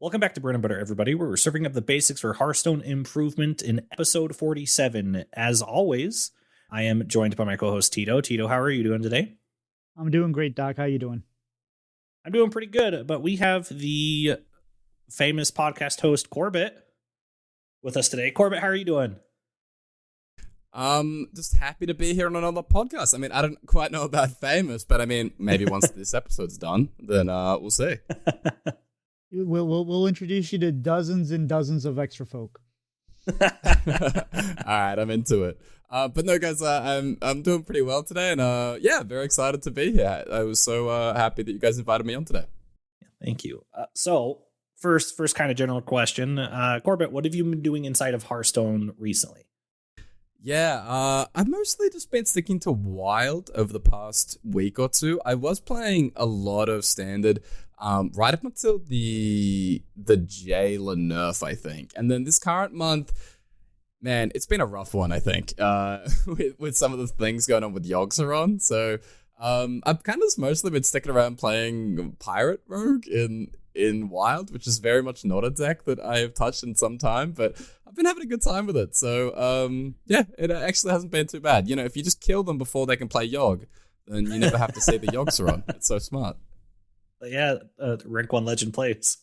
Welcome back to Bread and Butter, everybody, where we're serving up the basics for Hearthstone improvement in episode 47. As always, I am joined by my co-host Tito. Tito, how are you doing today? I'm doing great, Doc. How you doing? I'm doing pretty good, but we have the famous podcast host Corbett with us today. Corbett, how are you doing? Just happy to be here on another podcast. I mean, I don't quite know about famous, but I mean, maybe once this episode's done, then we'll see. We'll introduce you to dozens and dozens of extra folk. All right, I'm into it. But no, guys, I'm doing pretty well today, and yeah, very excited to be here. I was so happy that you guys invited me on today. Thank you. So first kind of general question, Corbett, what have you been doing inside of Hearthstone recently? Yeah, I've mostly just been sticking to Wild over the past week or two. I was playing a lot of Standard, right up until the Jailer nerf, I think. And then this current month, man, it's been a rough one, I think, with some of the things going on with Yogg-Saron. So I've kind of mostly been sticking around playing Pirate Rogue in Wild, which is very much not a deck that I have touched in some time, but I've been having a good time with it. So, yeah, it actually hasn't been too bad. You know, if you just kill them before they can play Yogg, then you never have to see the Yogg-Saron. It's so smart. But yeah, rank 1 legend plays.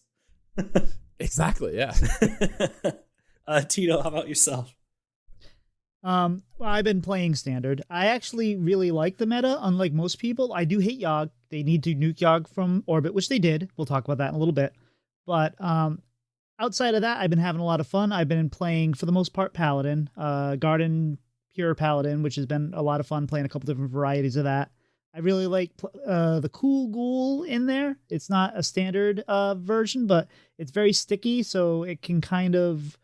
Exactly, yeah. Tito, how about yourself? Well, I've been playing Standard. I actually really like the meta. Unlike most people, I do hate Yogg. They need to nuke Yogg from orbit, which they did. We'll talk about that in a little bit. But outside of that, I've been having a lot of fun. I've been playing, for the most part, Paladin, Garden Pure Paladin, which has been a lot of fun playing a couple different varieties of that. I really like the Cool Ghoul in there. It's not a standard version, but it's very sticky, so it can kind of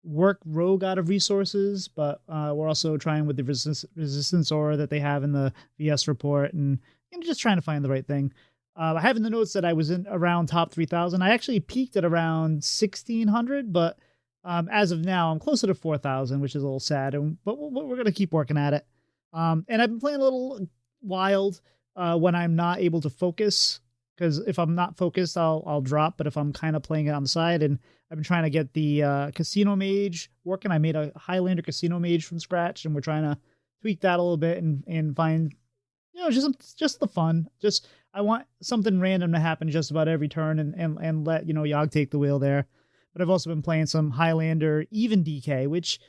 work rogue out of resources. But we're also trying with the resistance aura that they have in the VS report, and just trying to find the right thing. I have in the notes that I was in around top 3,000. I actually peaked at around 1,600, but as of now, I'm closer to 4,000, which is a little sad. But we're going to keep working at it. And I've been playing a little Wild when I'm not able to focus, because if I'm not focused, I'll drop. But if I'm kind of playing it on the side, and I've been trying to get the Casino Mage working. I made a Highlander Casino Mage from scratch, and we're trying to tweak that a little bit and find, just the fun. Just I want something random to happen just about every turn, and let Yogg take the wheel there. But I've also been playing some Highlander Even DK, which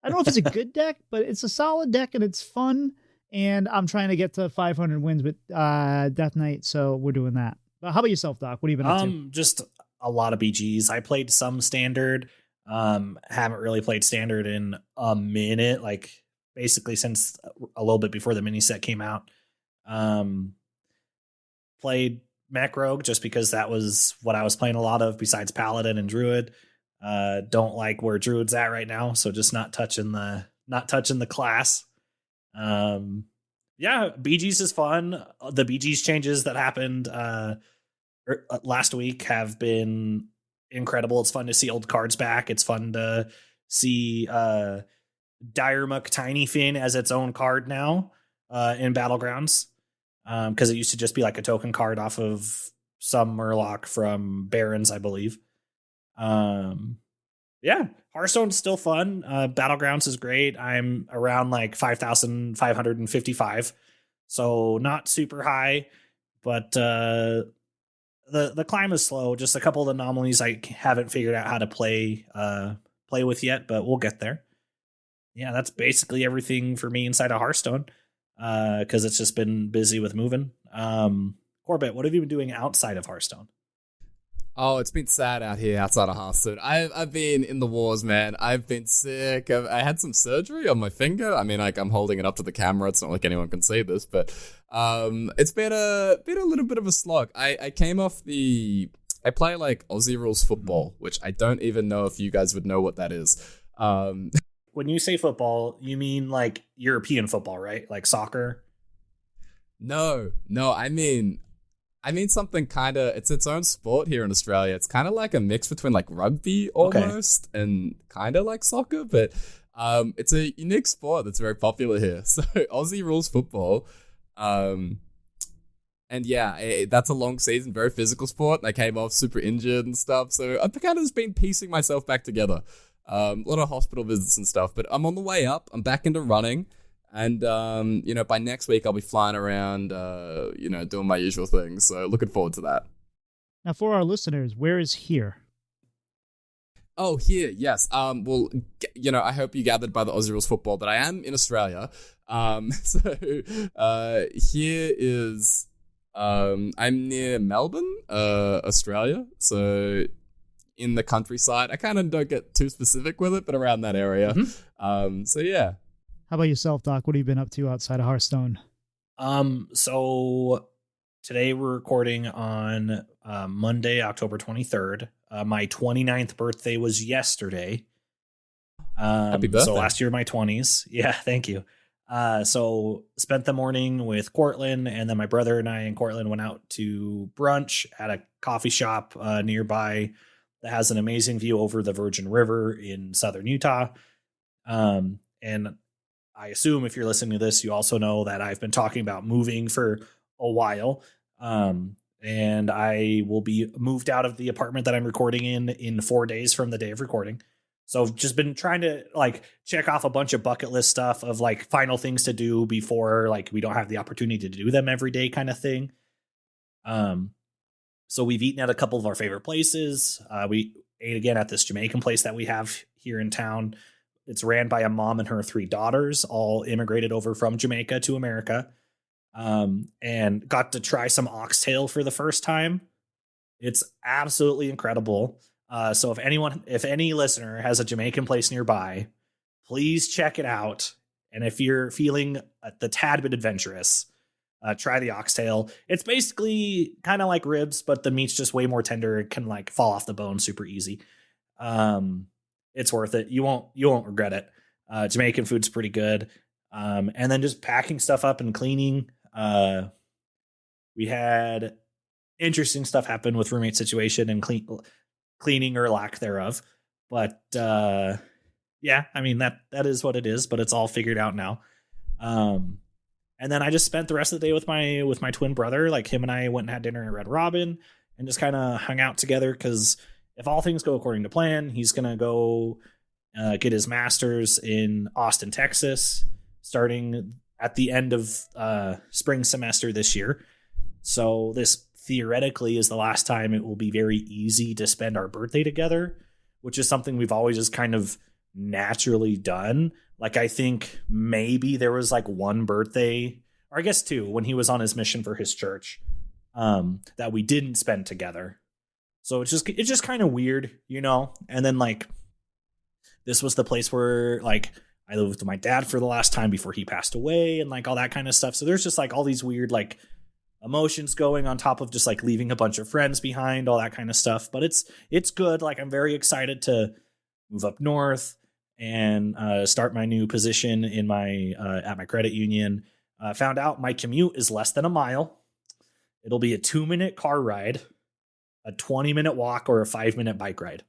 I don't know if it's a good deck, but it's a solid deck and it's fun. And I'm trying to get to 500 wins with Death Knight, so we're doing that. But how about yourself, Doc? What have you been up to? Just a lot of BGs. I played some Standard. Haven't really played Standard in a minute, like basically since a little bit before the mini set came out. Played Mech Rogue just because that was what I was playing a lot of besides Paladin and Druid. Don't like where Druid's at right now, so just not touching the class. Yeah, BGs is fun. The BGs changes that happened last week have been incredible. It's fun to see old cards back. It's fun to see Diremuck Tiny Fin as its own card now in Battlegrounds, because it used to just be like a token card off of some Murloc from Barons, I believe. Yeah, Hearthstone's still fun. Battlegrounds is great. I'm around like 5,555, so not super high, but the climb is slow. Just a couple of anomalies I haven't figured out how to play with yet, but we'll get there. Yeah, that's basically everything for me inside of Hearthstone, because it's just been busy with moving. Corbett, what have you been doing outside of Hearthstone? Oh, it's been sad out here outside of Hearthstone. I've been in the wars, man. I've been sick. I had some surgery on my finger. I mean, like, I'm holding it up to the camera. It's not like anyone can see this, but it's been a little bit of a slog. I came off I play like Aussie rules football, which I don't even know if you guys would know what that is. When you say football, you mean like European football, right? Like soccer? No, I mean something kind of, it's its own sport here in Australia. It's kind of like a mix between like rugby almost and kind of like soccer, but it's a unique sport that's very popular here. So Aussie rules football And yeah, that's a long season, very physical sport. I came off super injured and stuff, so I've kind of just been piecing myself back together. A lot of hospital visits and stuff, but I'm on the way up. I'm back into running, and by next week I'll be flying around, doing my usual things. So looking forward to that. Now, for our listeners, where is here? Oh, here, yes. Well, I hope you gathered by the Aussie Rules football that I am in Australia. Here is. I'm near Melbourne, Australia, so in the countryside. I kind of don't get too specific with it, but around that area. So yeah. How about yourself, Doc? What have you been up to outside of Hearthstone? So today we're recording on Monday, October 23rd. My 29th birthday was yesterday. Happy birthday. So last year, my 20s. Yeah, thank you. So spent the morning with Cortland, and then my brother and I and Cortland went out to brunch at a coffee shop nearby that has an amazing view over the Virgin River in southern Utah. And I assume if you're listening to this, you also know that I've been talking about moving for a while. And I will be moved out of the apartment that I'm recording in 4 days from the day of recording. So I've just been trying to check off a bunch of bucket list stuff of final things to do before we don't have the opportunity to do them every day kind of thing. So we've eaten at a couple of our favorite places. We ate again at this Jamaican place that we have here in town. It's ran by a mom and her 3 daughters, all immigrated over from Jamaica to America. And got to try some oxtail for the first time. It's absolutely incredible. So if any listener has a Jamaican place nearby, please check it out. And if you're feeling the tad bit adventurous, try the oxtail. It's basically kind of like ribs, but the meat's just way more tender. It can fall off the bone super easy. It's worth it. You won't regret it. Jamaican food's pretty good. And then just packing stuff up and cleaning. We had interesting stuff happen with roommate situation and cleaning or lack thereof. But yeah, I mean, that is what it is, but it's all figured out now. And then I just spent the rest of the day with my twin brother. Him and I went and had dinner at Red Robin and just kind of hung out together, because if all things go according to plan, he's going to go get his master's in Austin, Texas, starting at the end of spring semester this year. So this theoretically is the last time it will be very easy to spend our birthday together, which is something we've always just kind of naturally done. I think maybe there was one birthday, or I guess 2, when he was on his mission for his church, that we didn't spend together. So it's just kind of weird, And then this was the place where I lived with my dad for the last time before he passed away, and all that kind of stuff. So there's just all these weird emotions going on top of just leaving a bunch of friends behind, all that kind of stuff. But it's good. I'm very excited to move up north and start my new position in my at my credit union. Found out my commute is less than a mile. It'll be a 2-minute car ride, a 20-minute walk, or a 5-minute bike ride.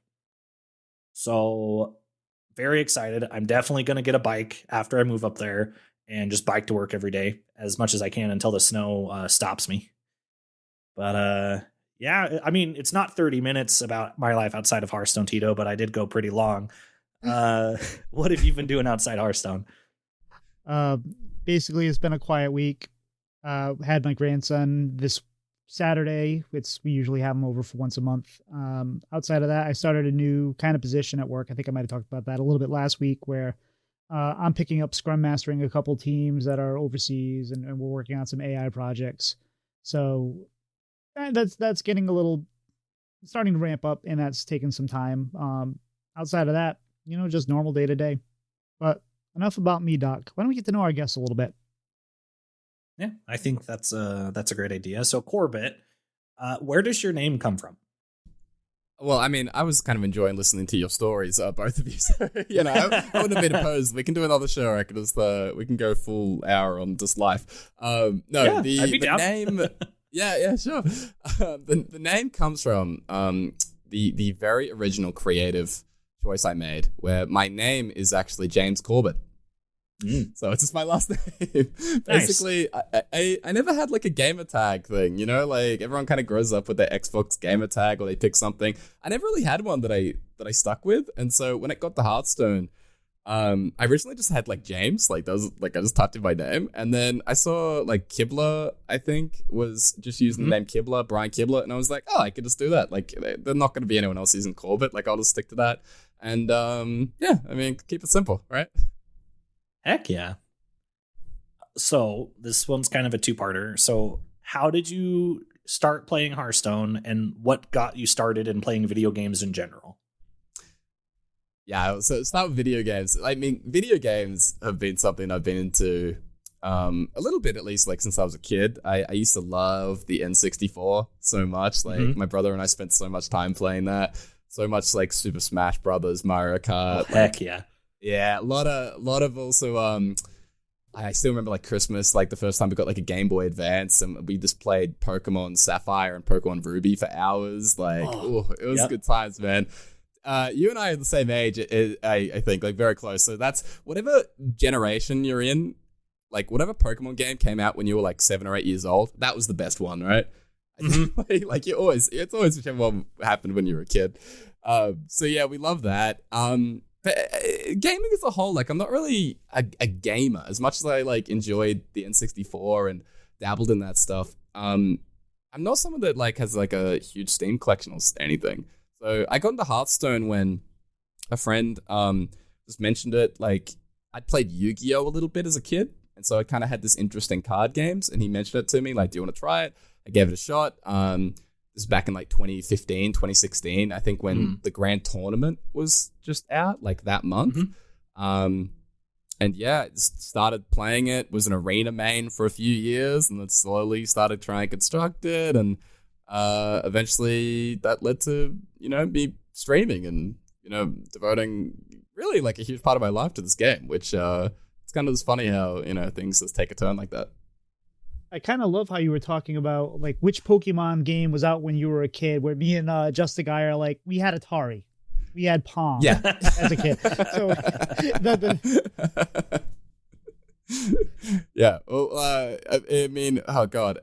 So very excited. I'm definitely going to get a bike after I move up there and just bike to work every day as much as I can until the snow stops me. But yeah, I mean, it's not 30 minutes about my life outside of Hearthstone, Tito, but I did go pretty long. What have you been doing outside Hearthstone? Basically, it's been a quiet week. Had my grandson this Saturday. We usually have him over for once a month. Outside of that, I started a new kind of position at work. I think I might have talked about that a little bit last week, where I'm picking up Scrum Mastering a couple teams that are overseas, and we're working on some AI projects. So that's getting starting to ramp up, and that's taking some time. Outside of that, just normal day to day. But enough about me, Doc. Why don't we get to know our guests a little bit? Yeah, I think that's a great idea. So Corbett, where does your name come from? Well, I mean, I was kind of enjoying listening to your stories, both of you. So, I wouldn't have been opposed. We can do another show. I reckon we can go full hour on just life. No, yeah, the name. Yeah, sure. The name comes from the very original creative choice I made, where my name is actually James Corbett. So it's just my last name. Basically, I never had like a gamer tag thing, you know, like everyone kind of grows up with their Xbox gamer tag or they pick something. I never really had one that I stuck with. And so when it got to Hearthstone, I originally just had like James, like that was like I just typed in my name, and then I saw like Kibler, I think, was just using the name Kibler, Brian Kibler, and I was like, oh, I could just do that. Like they're not going to be anyone else using Corbett. Like I'll just stick to that. And yeah, I mean, keep it simple, right? Heck yeah. So this one's kind of a two-parter. So how did you start playing Hearthstone, and what got you started in playing video games in general? Yeah, so start with video games. I mean, video games have been something I've been into a little bit, at least, like since I was a kid. I used to love the N64 so much. Like my brother and I spent so much time playing that. So much like Super Smash Brothers, Mario Kart. Oh, heck yeah. Yeah, a lot of also I still remember like Christmas, like the first time we got like a Game Boy Advance, and we just played Pokemon Sapphire and Pokemon Ruby for hours. Like, it was good times, man. You and I are the same age, I think, like very close. So that's whatever generation you're in, like whatever Pokemon game came out when you were like 7 or 8 years old, that was the best one, right? Like it's always whichever one happened when you were a kid. So yeah, we love that. But gaming as a whole, like I'm not really a gamer as much as I like enjoyed the N64 and dabbled in that stuff. I'm not someone that like has like a huge Steam collection or anything. So I got into Hearthstone when a friend just mentioned it. Like I'd played Yu-Gi-Oh a little bit as a kid, and so I kind of had this interest in card games. And he mentioned it to me, like, "Do you want to try it?" I gave it a shot. This is back in like 2015, 2016, I think, when the Grand Tournament was just out, like that month. And yeah, just started playing it. Was an arena main for a few years, and then slowly started trying to construct it, and eventually that led to, you know, me streaming and, you know, devoting really like a huge part of my life to this game, which it's kind of just funny how, you know, things just take a turn like that. I kind of love how you were talking about like which Pokemon game was out when you were a kid, where me and Just the Guy are like, we had Atari, we had Pong as a kid. So yeah. Well, I mean, oh God.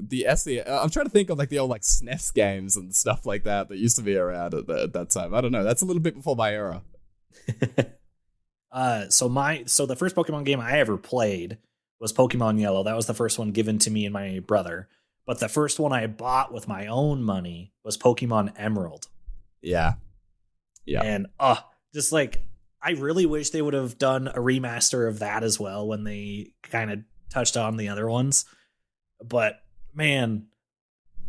The SE, I'm trying to think of like the old like SNES games and stuff like that used to be around at that time. I don't know. That's a little bit before my era. So the first Pokemon game I ever played was Pokemon Yellow. That was the first one given to me and my brother. But the first one I bought with my own money was Pokemon Emerald. Yeah. And just like, I really wish they would have done a remaster of that as well when they kind of touched on the other ones. But man,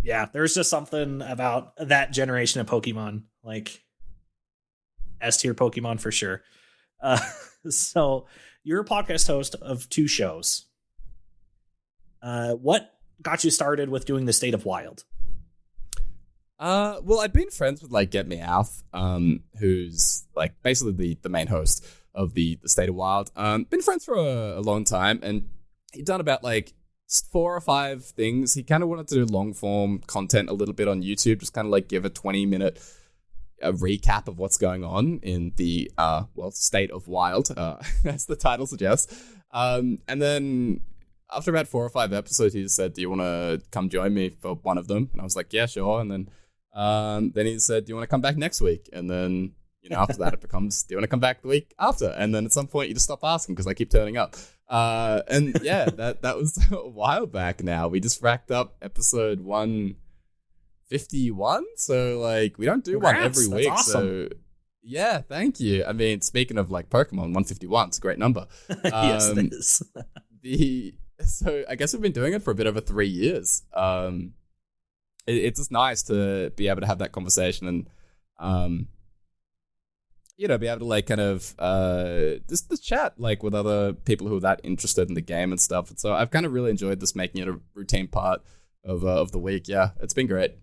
yeah, there's just something about that generation of Pokemon, like S tier Pokemon for sure. So you're a podcast host of 2 shows. What got you started with doing the State of Wild? Well, I'd been friends with like Get Me Alf, who's like basically the main host of the State of Wild. Been friends for a long time, and he'd done about like 4 or 5 things. He kind of wanted to do long form content a little bit on YouTube, just kind of like give a 20-minute recap of what's going on in the State of Wild, as the title suggests. And then after about 4 or 5 episodes, he just said, "Do you want to come join me for one of them?" And I was like, "Yeah, sure." And then he said, "Do you want to come back next week?" And then, you know, after that, it becomes, "Do you want to come back the week after?" And then at some point, you just stop asking because I keep turning up. And yeah, that was a while back now. We just racked up episode 151. So like, we don't do one every week. Awesome. So yeah, thank you. I mean, speaking of like Pokemon, 151, it's a great number. Yes, it is. So I guess we've been doing it for a bit over 3 years. It's just nice to be able to have that conversation and, you know, be able to like kind of just chat like with other people who are that interested in the game and stuff. And so I've kind of really enjoyed this, making it a routine part of the week. Yeah, it's been great.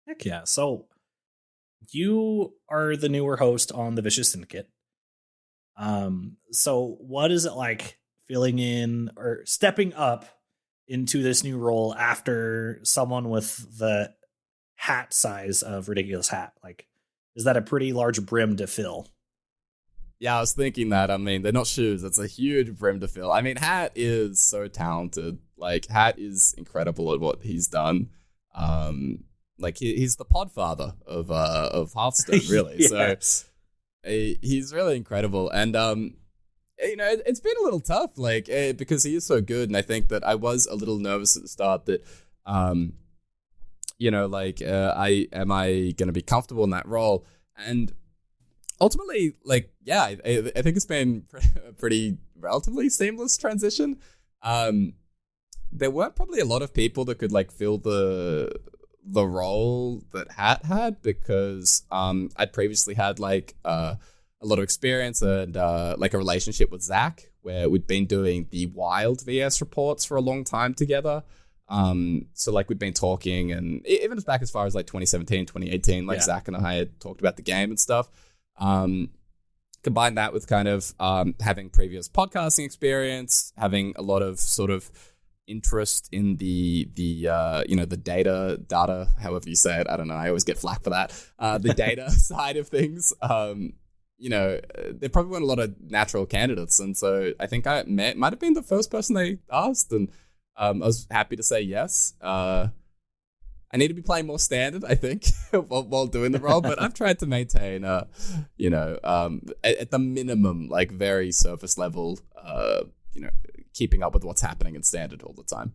Heck yeah. So you are the newer host on the Vicious Syndicate. So what is it like filling in or stepping up into this new role after someone with the hat size of Ridiculous Hat? Like, is that a pretty large brim to fill? Yeah, I was thinking that. I mean, they're not shoes. It's a huge brim to fill. I mean, Hat is so talented. Like, Hat is incredible at what he's done. Like, he's the podfather of Hearthstone, really. Yes. So he's really incredible. And, it's been a little tough, like, because he is so good. And I think that I was a little nervous at the start that, am I going to be comfortable in that role? And ultimately, like, yeah, I think it's been a pretty relatively seamless transition. There weren't probably a lot of people that could like fill the role that Hat had because I'd previously had like a lot of experience and like a relationship with Zach where we'd been doing the Wild VS reports for a long time together. So like we'd been talking and even as back as far as like 2017, 2018, like Zach and I had talked about the game and stuff. Combine that with kind of having previous podcasting experience, having a lot of sort of interest in the data, however you say it. I don't know. I always get flack for that. The data side of things. There probably weren't a lot of natural candidates, and so I think I might have been the first person they asked, and I was happy to say yes. I need to be playing more standard, I think, while doing the role, but I've tried to maintain, at the minimum, like very surface level, keeping up with what's happening in standard all the time.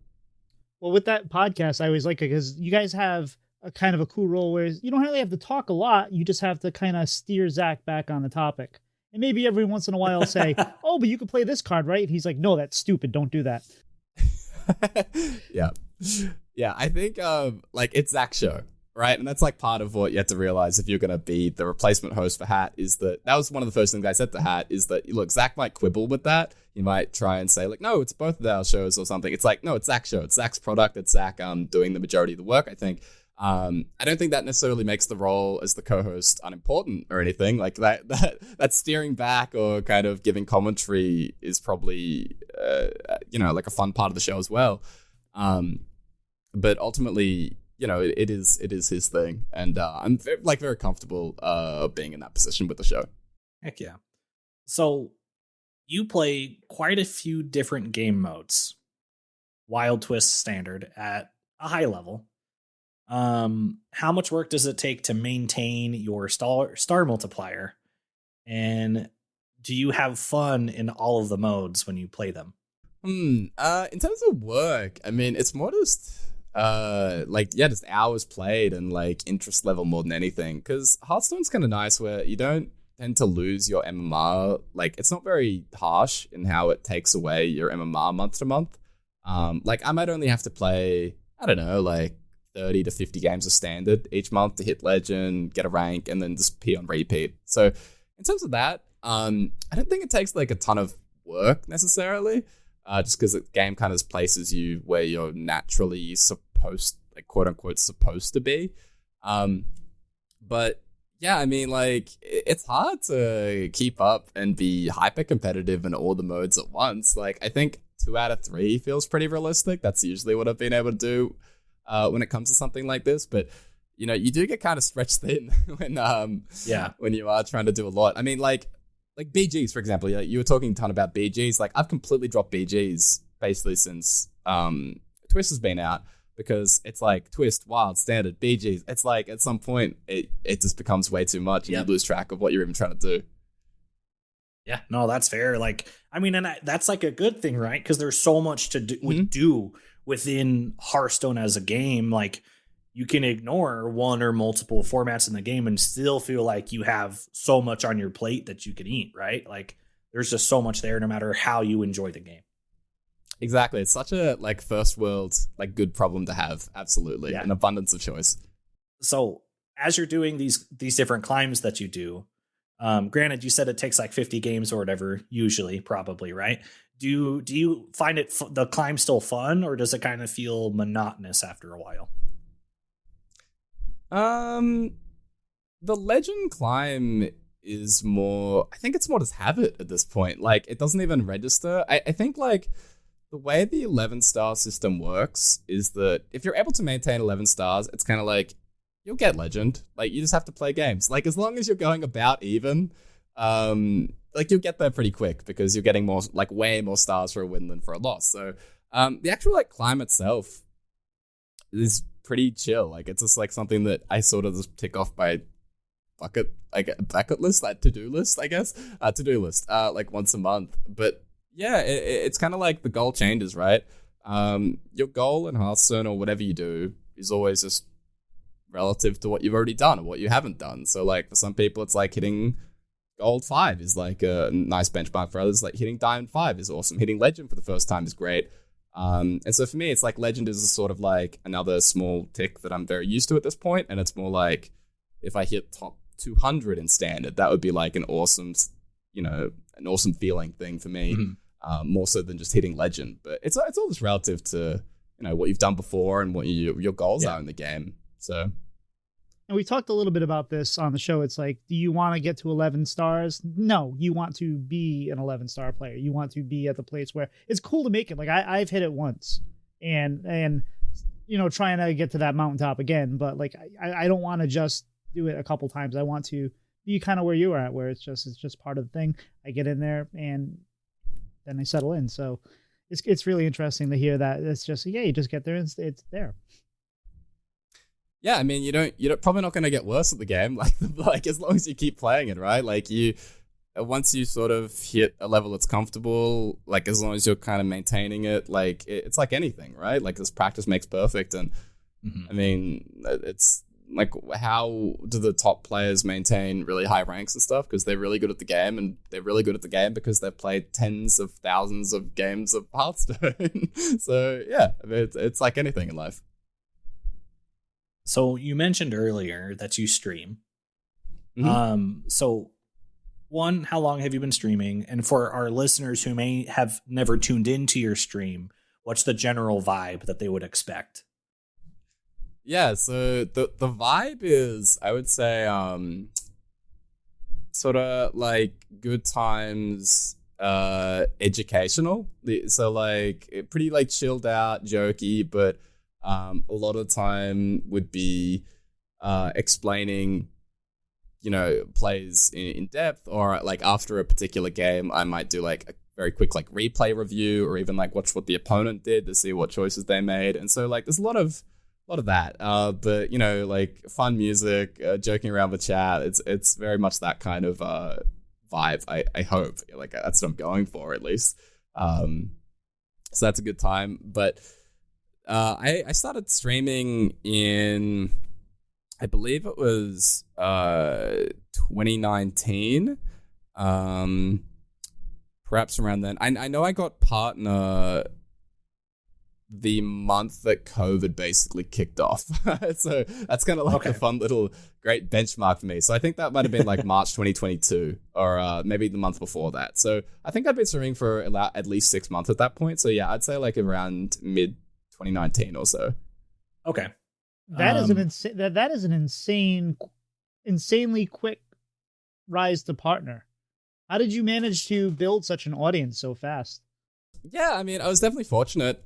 Well, with that podcast, I always like it because you guys have a kind of a cool role where you don't really have to talk a lot. You just have to kind of steer Zach back on the topic. And maybe every once in a while say, oh, but you can play this card, right? And he's like, no, that's stupid. Don't do that. Yeah. Yeah, I think it's Zach's show, right? And that's like part of what you have to realize if you're going to be the replacement host for Hat is that was one of the first things I said to Hat is that, look, Zach might quibble with that. You might try and say like, no, it's both of our shows or something. It's like, no, it's Zach's show. It's Zach's product. It's Zach doing the majority of the work, I think. I don't think that necessarily makes the role as the co-host unimportant or anything like that steering back or kind of giving commentary is probably, like a fun part of the show as well. But ultimately, it is his thing, and I'm very comfortable being in that position with the show. Heck yeah! So you play quite a few different game modes, Wild, Twist, Standard at a high level. How much work does it take to maintain your star multiplier, and do you have fun in all of the modes when you play them? In terms of work, I mean, it's more just just hours played and like interest level more than anything, because Hearthstone's kind of nice where you don't tend to lose your MMR. Like, it's not very harsh in how it takes away your MMR month to month. I might only have to play, I don't know, like 30 to 50 games of standard each month to hit legend, get a rank, and then just P on repeat. So in terms of that, I don't think it takes like a ton of work necessarily. Just because the game kind of places you where you're naturally supposed, like quote unquote, supposed to be. But yeah, I mean, like it's hard to keep up and be hyper competitive in all the modes at once. Like I think 2 out of 3 feels pretty realistic. That's usually what I've been able to do when it comes to something like this. But you do get kind of stretched thin when you are trying to do a lot. I mean, like BGs, for example, you were talking a ton about BGs. Like, I've completely dropped BGs basically since Twist has been out, because it's like Twist, Wild, Standard, BGs. It's like at some point it just becomes way too much and you lose track of what you're even trying to do. Yeah, no, that's fair. Like, I mean, and that's like a good thing, right? Because there's so much to do within Hearthstone as a game. Like, you can ignore one or multiple formats in the game and still feel like you have so much on your plate that you can eat, right? Like, there's just so much there no matter how you enjoy the game. Exactly. It's such a first world, good problem to have. Absolutely. An abundance of choice. So as you're doing these different climbs that you do, granted, you said it takes 50 games or whatever, usually, probably, right? Do you find the climb still fun, or does it kind of feel monotonous after a while? The legend climb is more, I think it's more just habit at this point. Like, it doesn't even register. I think the way the 11 star system works is that if you're able to maintain 11 stars, it's kind of like you'll get legend. Like, you just have to play games. Like, as long as you're going about even, like you'll get there pretty quick because you're getting more, like way more stars for a win than for a loss. So the actual like climb itself is pretty chill. Like it's just like something that I sort of just tick off by bucket list, like to-do list, I guess. To-do list, like once a month. But yeah, it's kind of like the goal changes, right? Your goal in Hearthstone or whatever you do is always just relative to what you've already done or what you haven't done. So like for some people, it's like hitting Gold 5 is like a nice benchmark. For others, like hitting Diamond 5 is awesome. Hitting Legend for the first time is great. And so for me, it's like Legend is sort of like another small tick that I'm very used to at this point. And it's more like if I hit top 200 in Standard, that would be like an awesome, an awesome feeling thing for me. More so than just hitting Legend. But it's all just relative to, what you've done before and what your goals are in the game. So... And we talked a little bit about this on the show. It's like, do you want to get to 11 stars? No, you want to be an 11-star player. You want to be at the place where it's cool to make it. Like I've hit it once and trying to get to that mountaintop again. But like, I don't want to just do it a couple times. I want to be kind of where you are at, where it's just part of the thing. I get in there and then I settle in. So it's really interesting to hear that. It's just, you just get there and it's there. Yeah, I mean, you're probably not going to get worse at the game, like as long as you keep playing it, right? Like once you sort of hit a level that's comfortable, like as long as you're kind of maintaining it, like it's like anything, right? Like this practice makes perfect, and I mean, it's like how do the top players maintain really high ranks and stuff? Because they're really good at the game, and they're really good at the game because they've played tens of thousands of games of Hearthstone. So yeah, I mean, it's like anything in life. So you mentioned earlier that you stream. So one, how long have you been streaming? And for our listeners who may have never tuned into your stream, what's the general vibe that they would expect? Yeah, so the vibe is, I would say, sort of like good times, educational. So like pretty like chilled out, jokey, but a lot of the time would be explaining, plays in depth, or like after a particular game, I might do like a very quick like replay review, or even like watch what the opponent did to see what choices they made. And so like there's a lot of that, but like fun music, joking around with chat. It's very much that kind of vibe. I hope like that's what I'm going for at least. So that's a good time, but. I started streaming in, I believe it was 2019, perhaps around then. I know I got partner the month that COVID basically kicked off. So that's kind of like a fun little great benchmark for me. So I think that might have been like March 2022 or maybe the month before that. So I think I've been streaming for at least 6 months at that point. So yeah, I'd say like around mid 2019 or so. Okay. That is an insanely quick rise to partner. How did you manage to build such an audience so fast? Yeah, I mean, I was definitely fortunate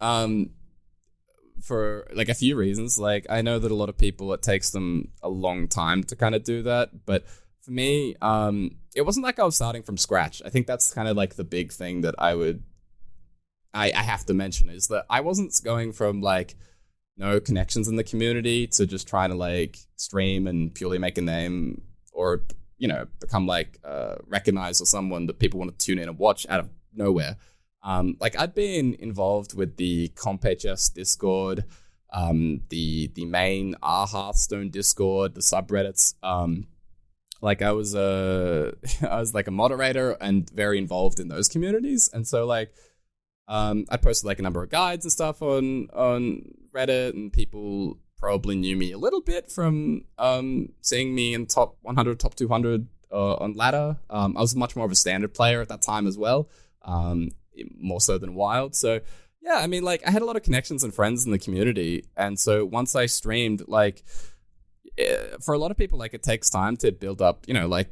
for like a few reasons. Like I know that a lot of people, it takes them a long time to kind of do that, but for me, it wasn't like I was starting from scratch. I think that's kind of like the big thing that I have to mention is that I wasn't going from like no connections in the community to just trying to like stream and purely make a name or, become like recognized as someone that people want to tune in and watch out of nowhere. Like I'd been involved with the CompHS Discord, the main Hearthstone Discord, the subreddits. Like I was like a moderator and very involved in those communities. And so like, I posted like a number of guides and stuff on Reddit, and people probably knew me a little bit from seeing me in top 100, top 200 on ladder. I was much more of a standard player at that time as well, more so than wild. So yeah, I mean, like I had a lot of connections and friends in the community, and so once I streamed, like for a lot of people, like it takes time to build up, like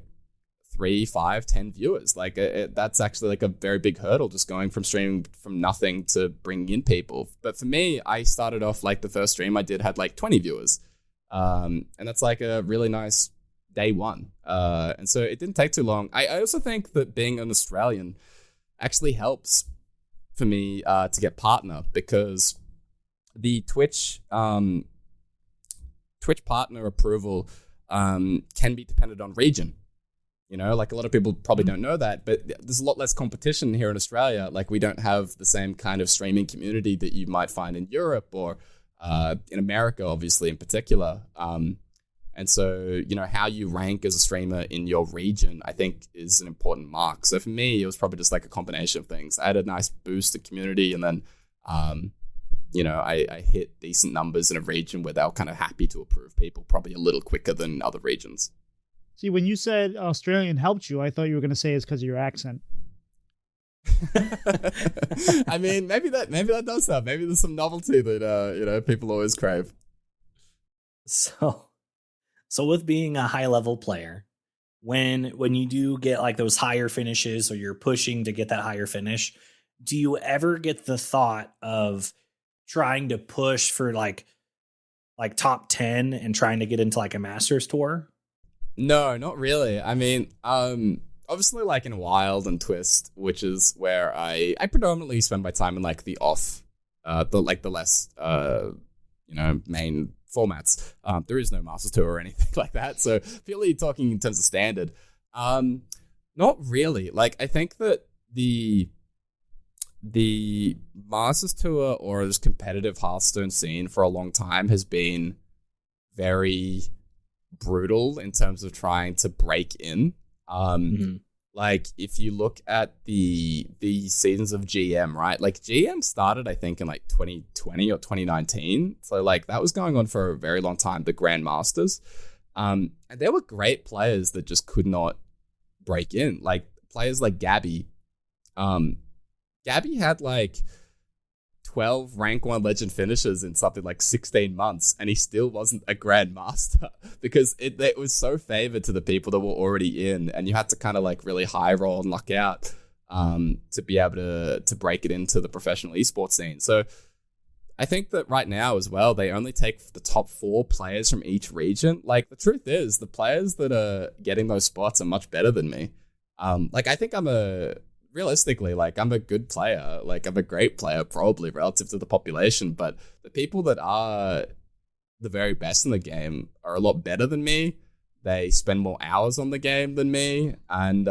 3, 5, 10 viewers. Like that's actually like a very big hurdle, just going from streaming from nothing to bringing in people. But for me, I started off like the first stream I did had like 20 viewers. And that's like a really nice day one. And so it didn't take too long. I also think that being an Australian actually helps for me to get partner, because the Twitch partner approval can be dependent on region. You know, like a lot of people probably don't know that, but there's a lot less competition here in Australia. Like we don't have the same kind of streaming community that you might find in Europe or in America, obviously, in particular. And so, you know, how you rank as a streamer in your region, I think, is an important mark. So for me, it was probably just like a combination of things. I had a nice boost to community, and then, you know, I hit decent numbers in a region where they were kind of happy to approve people probably a little quicker than other regions. See, when you said Australian helped you, I thought you were going to say it's because of your accent. I mean, maybe that does help. Maybe there's some novelty that you know, people always crave. So with being a high level player, when you do get like those higher finishes, or you're pushing to get that higher finish, do you ever get the thought of trying to push for like top 10 and trying to get into like a Masters tour? No, not really. I mean, obviously like in Wild and Twist, which is where I predominantly spend my time in like the off, the less, you know, main formats. There is no Masters Tour or anything like that. So purely talking in terms of standard, not really. Like I think that the Masters Tour or this competitive Hearthstone scene for a long time has been very brutal in terms of trying to break in. Like if you look at the seasons of GM, right? Like GM started, I think, in like 2020 or 2019. So like that was going on for a very long time, the Grandmasters. And there were great players that just could not break in. Like players like Gabby. Gabby had like 12 rank 1 legend finishes in something like 16 months, and he still wasn't a grandmaster because it was so favored to the people that were already in, and you had to kind of like really high roll and luck out to be able to break it into the professional esports scene. So I think that right now as well, they only take the top 4 players from each region. Like the truth is, the players that are getting those spots are much better than me. Like I think realistically, like I'm a good player, like I'm a great player probably relative to the population, but the people that are the very best in the game are a lot better than me. They spend more hours on the game than me, and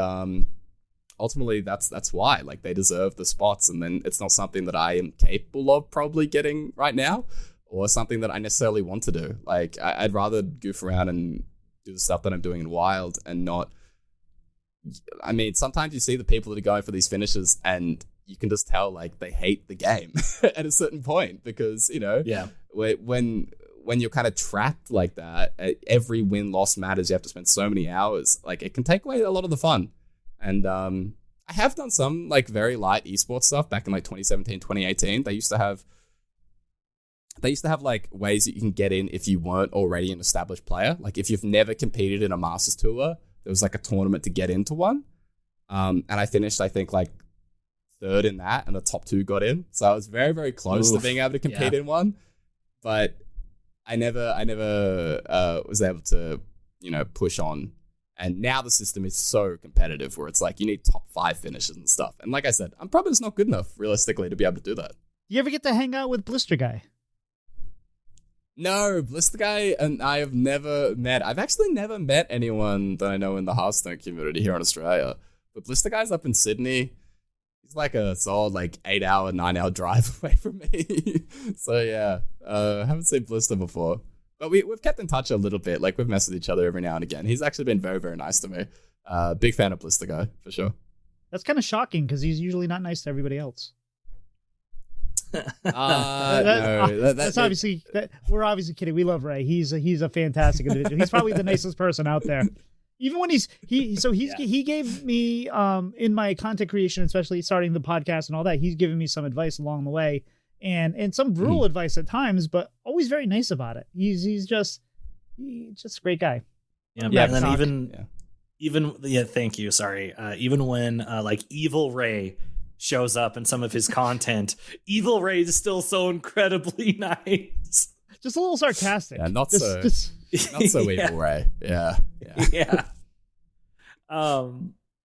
ultimately that's why, like, they deserve the spots. And then it's not something that I am capable of probably getting right now, or something that I necessarily want to do. Like I'd rather goof around and do the stuff that I'm doing in Wild and not. I mean, sometimes you see the people that are going for these finishes and you can just tell like they hate the game at a certain point, because, you know, when you're kind of trapped like that, every win-loss matters. You have to spend so many hours. Like it can take away a lot of the fun. And I have done some like very light esports stuff back in like 2017, 2018. They used to have like ways that you can get in if you weren't already an established player. Like if you've never competed in a Masters Tour, there was like a tournament to get into one. And I finished, I think, like 3rd in that, and the top 2 got in. So I was very, very close to being able to compete in one. But I never was able to, you know, push on. And now the system is so competitive where it's like you need top 5 finishes and stuff. And like I said, I'm probably just not good enough realistically to be able to do that. You ever get to hang out with Blister Guy? No, Blister Guy and I have never met. I've actually never met anyone that I know in the Hearthstone community here in Australia. But Blister Guy's up in Sydney. He's like a solid like 8-hour, 9-hour drive away from me. So yeah, I haven't seen Blister before. But we've kept in touch a little bit. Like we've messaged each other every now and again. He's actually been very, very nice to me. Big fan of Blister Guy, for sure. That's kind of shocking because he's usually not nice to everybody else. That's obviously we're obviously kidding. We love Ray. He's a fantastic individual. He's probably the nicest person out there. Even when he gave me in my content creation, especially starting the podcast and all that, he's given me some advice along the way, and some brutal advice at times, but always very nice about it. He's just a great guy. And then thank you. Sorry. Even when like Evil Ray shows up in some of his content, Evil Ray is still so incredibly nice. Just a little sarcastic. Yeah, Not so Yeah. evil, Ray. Yeah. Yeah.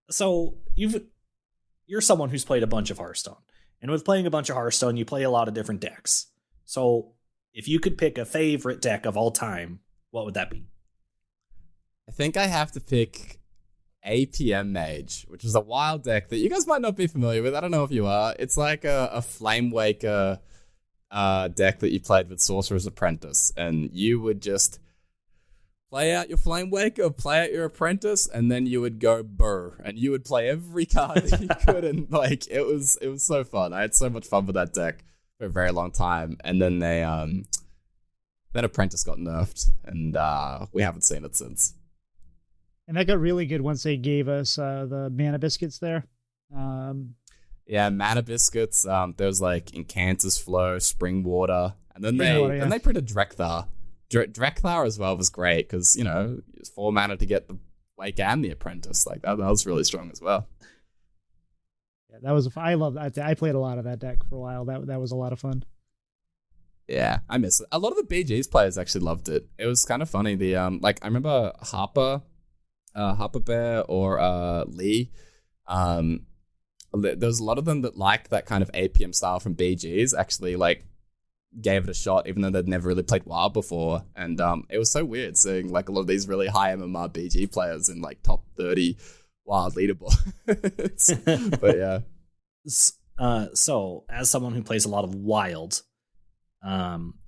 So you're someone who's played a bunch of Hearthstone, and with playing a bunch of Hearthstone, you play a lot of different decks. So if you could pick a favorite deck of all time, what would that be? I think I have to pick APM Mage, which is a wild deck that you guys might not be familiar with. I don't know if you are. It's like a Flame Waker deck that you played with Sorcerer's Apprentice, and you would just play out your Flame Waker, play out your Apprentice, and then you would go burr, and you would play every card that you could, and like it was so fun. I had so much fun with that deck for a very long time, and then then Apprentice got nerfed, and we haven't seen it since. And that got really good once they gave us the mana biscuits there. Yeah, mana biscuits. There was like Incantus Flow, Spring Water, and then they printed Drekthar. Drekthar as well was great because it's 4 mana to get the Wake and the Apprentice. Like that was really strong as well. Yeah, that was. I love that. I played a lot of that deck for a while. That was a lot of fun. Yeah, I miss it. A lot of the BG's players actually loved it. It was kind of funny. The I remember Harper Bear or Lee. There was a lot of them that liked that kind of APM style from BG's. Actually, like gave it a shot, even though they'd never really played WoW before. And it was so weird seeing like a lot of these really high MMR BG players in like top 30 wild leaderboard. But yeah. So as someone who plays a lot of wild,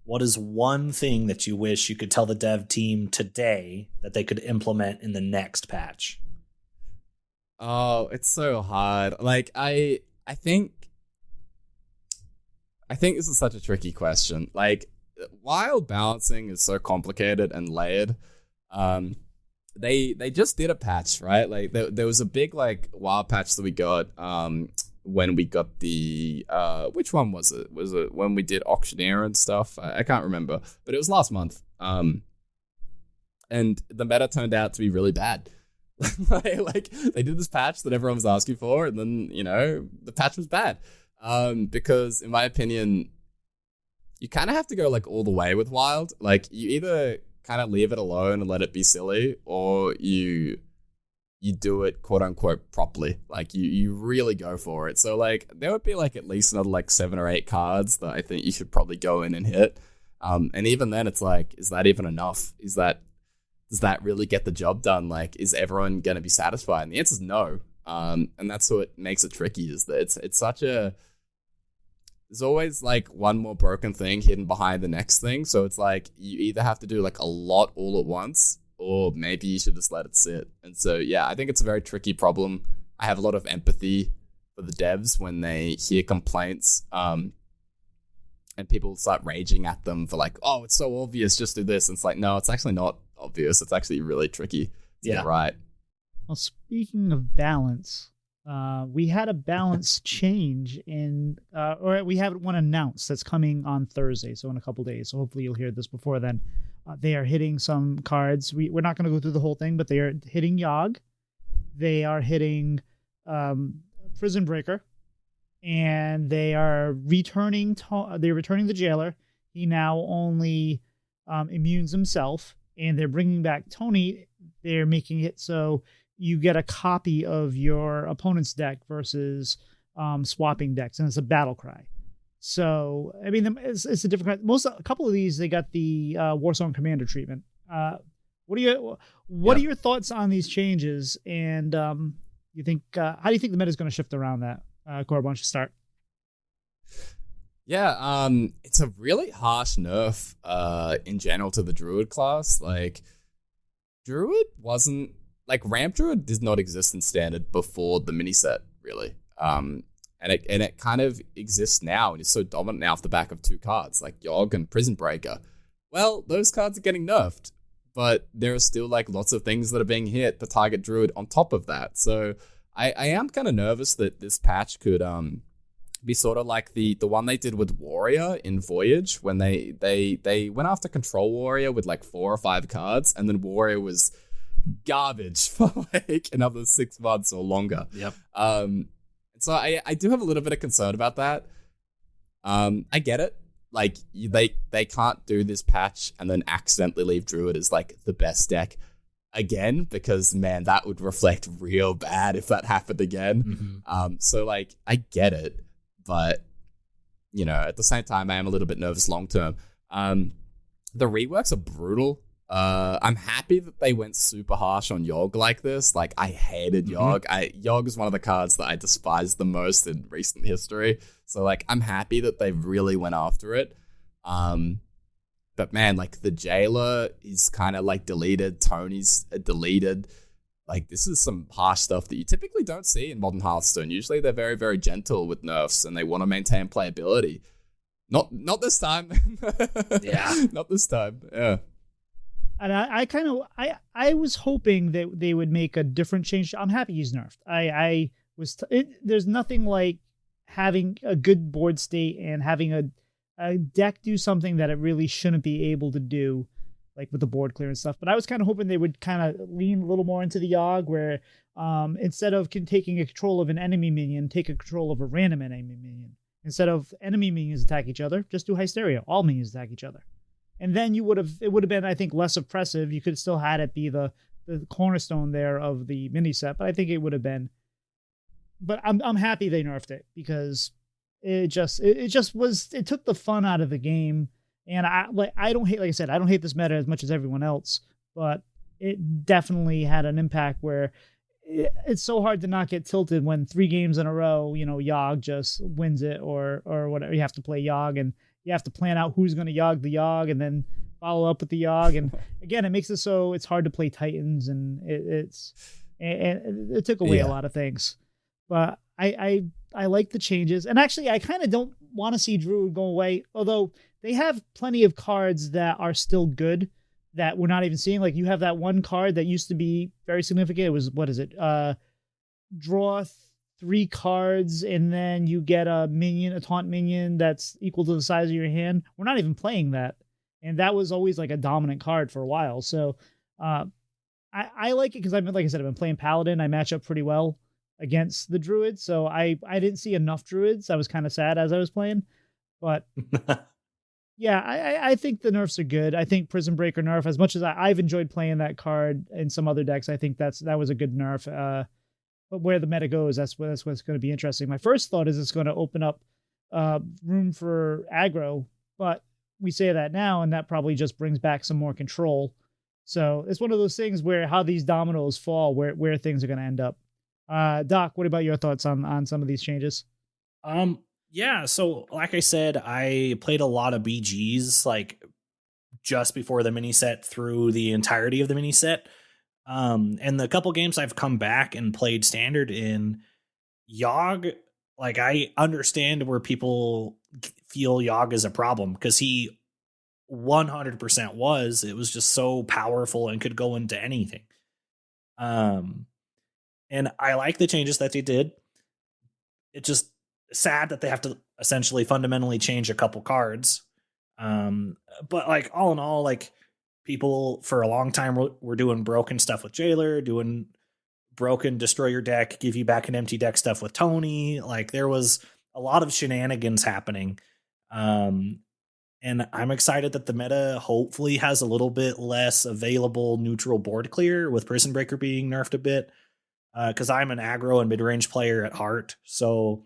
what is one thing that you wish you could tell the dev team today that they could implement in the next patch? Oh, it's so hard. Like I think this is such a tricky question. Like, wild balancing is so complicated and layered. They just did a patch, right? Like, there was a big like wild patch that we got when we got the which one was it? Was it when we did Auctioneer and stuff? I can't remember, but it was last month. And the meta turned out to be really bad. Like they did this patch that everyone was asking for, and then the patch was bad. Because in my opinion, you kind of have to go like all the way with wild. Like you either kind of leave it alone and let it be silly, or you do it quote unquote properly. Like you really go for it. So like there would be like at least another like 7 or 8 cards that I think you should probably go in and hit. And even then it's like, is that even enough? Does that really get the job done? Like, is everyone going to be satisfied? And the answer is no. And that's what makes it tricky, is that it's such a, there's always like one more broken thing hidden behind the next thing. So it's like you either have to do like a lot all at once, or maybe you should just let it sit. And so, yeah, I think it's a very tricky problem. I have a lot of empathy for the devs when they hear complaints, and people start raging at them for like, oh, it's so obvious, just do this. And it's like, no, it's actually not obvious. It's actually really tricky to get right. Well, speaking of balance, we had a balance change or we have one announced that's coming on Thursday, so in a couple days. So hopefully you'll hear this before then. They are hitting some cards. We're not going to go through the whole thing, but they are hitting Yogg. They are hitting Prison Breaker, and they are returning. They're returning the Jailer. He now only immunes himself, and they're bringing back Tony. They're making it so you get a copy of your opponent's deck versus swapping decks, and it's a battle cry. So, I mean, it's a different. A couple of these, they got the Warzone Commander treatment. What are your thoughts on these changes? And you think how do you think the meta is going to shift around that? Corbett, why don't you start? Yeah, it's a really harsh nerf in general to the Druid class. Like, Druid wasn't like Ramp Druid did not exist in Standard before the mini set, really. And it kind of exists now, and is so dominant now off the back of 2 cards like Yogg and Prison Breaker. Well, those cards are getting nerfed, but there are still like lots of things that are being hit to target Druid on top of that. So I am kind of nervous that this patch could be sort of like the one they did with Warrior in Voyage, when they went after Control Warrior with like 4 or 5 cards, and then Warrior was garbage for like another 6 months or longer. Yep. So I do have a little bit of concern about that. I get it. like they can't do this patch and then accidentally leave Druid as like the best deck again, because man, that would reflect real bad if that happened again. So like I get it, but you know, at the same time I am a little bit nervous long term. The reworks are brutal. I'm happy that they went super harsh on Yogg like this. Like, I hated Yogg. Yogg is one of the cards that I despise the most in recent history. So, like, I'm happy that they really went after it. But, man, like, the Jailer is kind of, like, deleted. Tony's deleted. Like, this is some harsh stuff that you typically don't see in Modern Hearthstone. Usually they're very, very gentle with nerfs, and they want to maintain playability. Not this time. Yeah. Not this time. Yeah. And I was hoping that they would make a different change. I'm happy he's nerfed. There's nothing like having a good board state and having a deck do something that it really shouldn't be able to do, like with the board clear and stuff. But I was kind of hoping they would kind of lean a little more into the Yogg, where instead of taking a control of an enemy minion, take a control of a random enemy minion. Instead of enemy minions attack each other, just do Hysteria. All minions attack each other. And then it would have been, I think, less oppressive. You could still had it be the cornerstone there of the mini set, but I think it would have been. But I'm happy they nerfed it, because it took the fun out of the game. And I don't hate, like I said, I don't hate this meta as much as everyone else, but it definitely had an impact where it's so hard to not get tilted when 3 games in a row, you know, Yogg just wins it or whatever. You have to play Yogg, and you have to plan out who's going to Yogg the Yogg and then follow up with the Yogg. And again, it makes it so it's hard to play Titans, and it took away a lot of things. But I like the changes. And actually, I kind of don't want to see Druid go away, although they have plenty of cards that are still good that we're not even seeing. Like, you have that one card that used to be very significant. It was, what is it? Draw 3 cards, and then you get a taunt minion that's equal to the size of your hand. We're not even playing that. And that was always like a dominant card for a while. So I like it because like I said, I've been playing Paladin. I match up pretty well against the Druid. So I didn't see enough Druids. I was kind of sad as I was playing. But yeah, I think the nerfs are good. I think Prison Breaker nerf, as much as I've enjoyed playing that card in some other decks, I think that was a good nerf. But where the meta goes, that's what's going to be interesting. My first thought is it's going to open up room for aggro, but we say that now, and that probably just brings back some more control. So it's one of those things where how these dominoes fall, where things are going to end up. Doc, what about your thoughts on some of these changes? Yeah, so like I said, I played a lot of BGs like just before the mini set through the entirety of the mini set. And the couple games I've come back and played standard in, Yogg, like, I understand where people feel Yogg is a problem, because he 100% was. It was just so powerful and could go into anything. And I like the changes that they did. It's just sad that they have to essentially fundamentally change a couple cards. But like, all in all, like, people for a long time were doing broken stuff with Jailer, doing broken destroy your deck, give you back an empty deck stuff with Tony. Like, there was a lot of shenanigans happening. And I'm excited that the meta hopefully has a little bit less available neutral board clear, with Prison Breaker being nerfed a bit. Because I'm an aggro and mid-range player at heart. So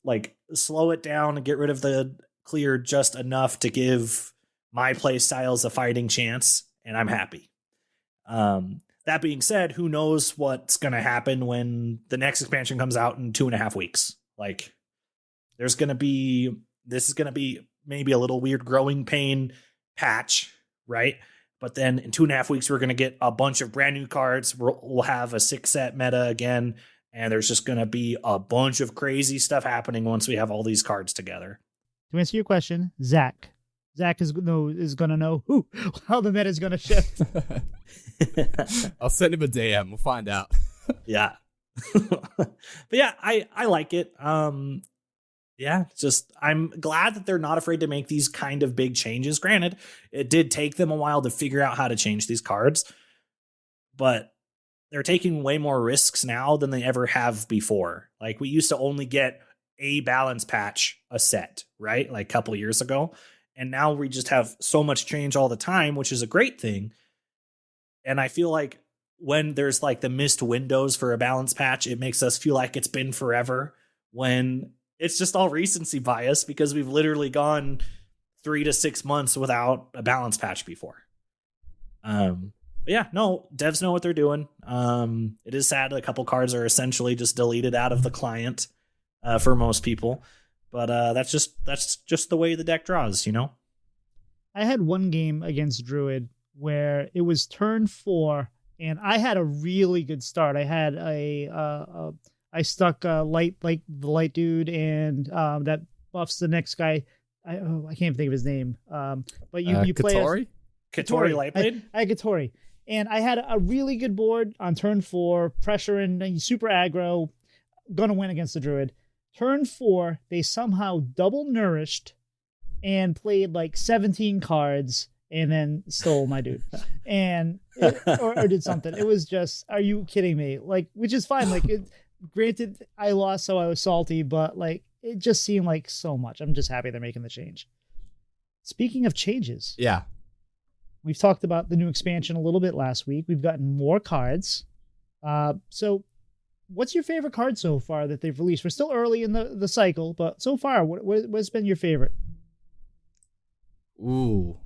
like, slow it down and get rid of the clear just enough to give my play styles a fighting chance, and I'm happy. That being said, who knows what's going to happen when the next expansion comes out in 2.5 weeks. Like, this is going to be maybe a little weird growing pain patch, right? But then in 2.5 weeks, we're going to get a bunch of brand new cards. We'll have a 6-set meta again, and there's just going to be a bunch of crazy stuff happening once we have all these cards together. To answer your question, Zach is going to know how the meta is going to shift. I'll send him a DM. We'll find out. Yeah. But yeah, I like it. Yeah, just I'm glad that they're not afraid to make these kind of big changes. Granted, it did take them a while to figure out how to change these cards, but they're taking way more risks now than they ever have before. Like, we used to only get a balance patch a set, right? Like a couple years ago. And now we just have so much change all the time, which is a great thing. And I feel like when there's like the missed windows for a balance patch, it makes us feel like it's been forever when it's just all recency bias because we've literally gone 3 to 6 months without a balance patch before. Yeah, no, devs know what they're doing. It is sad that a couple cards are essentially just deleted out of the client for most people, but that's just the way the deck draws, you know. I had one game against Druid where it was turn 4, and I had a really good start. I had I stuck light, like the light dude, and that buffs the next guy. I can't think of his name. But you play Katori? Katori Lightblade? I had Katori. And I had a really good board on turn 4, pressure and super aggro, gonna win against the Druid. Turn 4, they somehow double nourished and played like 17 cards and then stole my dude. And or did something. It was just, are you kidding me? Like, which is fine. Like, granted, I lost, so I was salty, but like, it just seemed like so much. I'm just happy they're making the change. Speaking of changes. Yeah. We've talked about the new expansion a little bit last week. We've gotten more cards. So what's your favorite card so far that they've released? We're still early in the cycle, but so far, what's been your favorite? Ooh.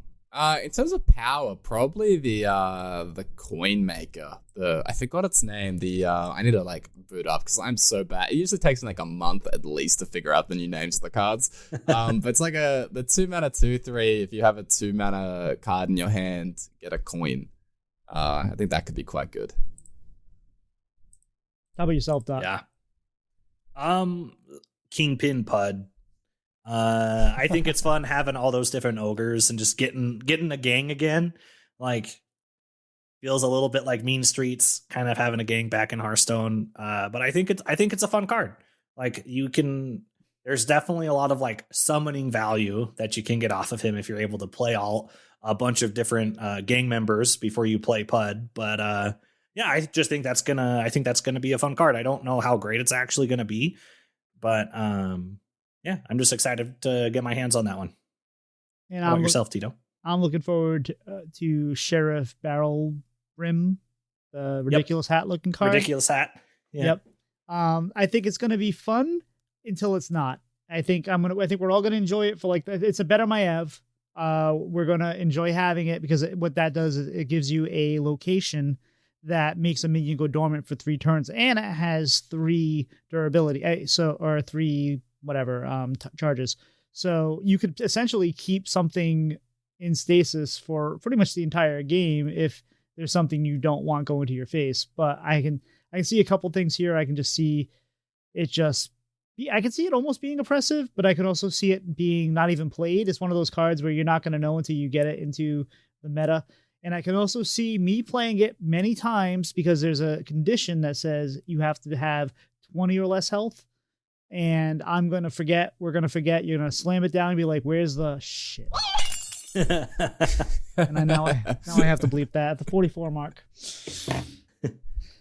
In terms of power, probably the coin maker. I forgot its name. I need to like boot up because I'm so bad. It usually takes me like a month at least to figure out the new names of the cards. But it's like the 2-mana 2/3. If you have a 2-mana card in your hand, get a coin. I think that could be quite good. How about yourself, Doc? Yeah. Kingpin Pud. I think it's fun having all those different ogres and just getting a gang again. Like, feels a little bit like Mean Streets, kind of having a gang back in Hearthstone. But I think it's a fun card. Like, there's definitely a lot of like summoning value that you can get off of him if you're able to play a bunch of different gang members before you play Pud. But yeah, I just think that's gonna be a fun card. I don't know how great it's actually gonna be, but yeah, I'm just excited to get my hands on that one. And how about yourself, Tito? I'm looking forward to Sheriff Barrel Brim, the ridiculous hat looking card. Ridiculous hat. Yeah. Yep. I think it's gonna be fun until it's not. I think we're all gonna enjoy it for like it's a better Maiev. We're gonna enjoy having it because what that does is it gives you a location that makes a minion go dormant for 3 turns, and it has 3 durability. Or 3 whatever charges. So you could essentially keep something in stasis for pretty much the entire game if there's something you don't want going to your face. But I can see a couple things here. I can just see it I can see it almost being oppressive, but I can also see it being not even played. It's one of those cards where you're not going to know until you get it into the meta. And I can also see me playing it many times because there's a condition that says you have to have 20 or less health. And we're going to forget. You're going to slam it down and be like, where's the shit? And now I have to bleep that at the 44 mark.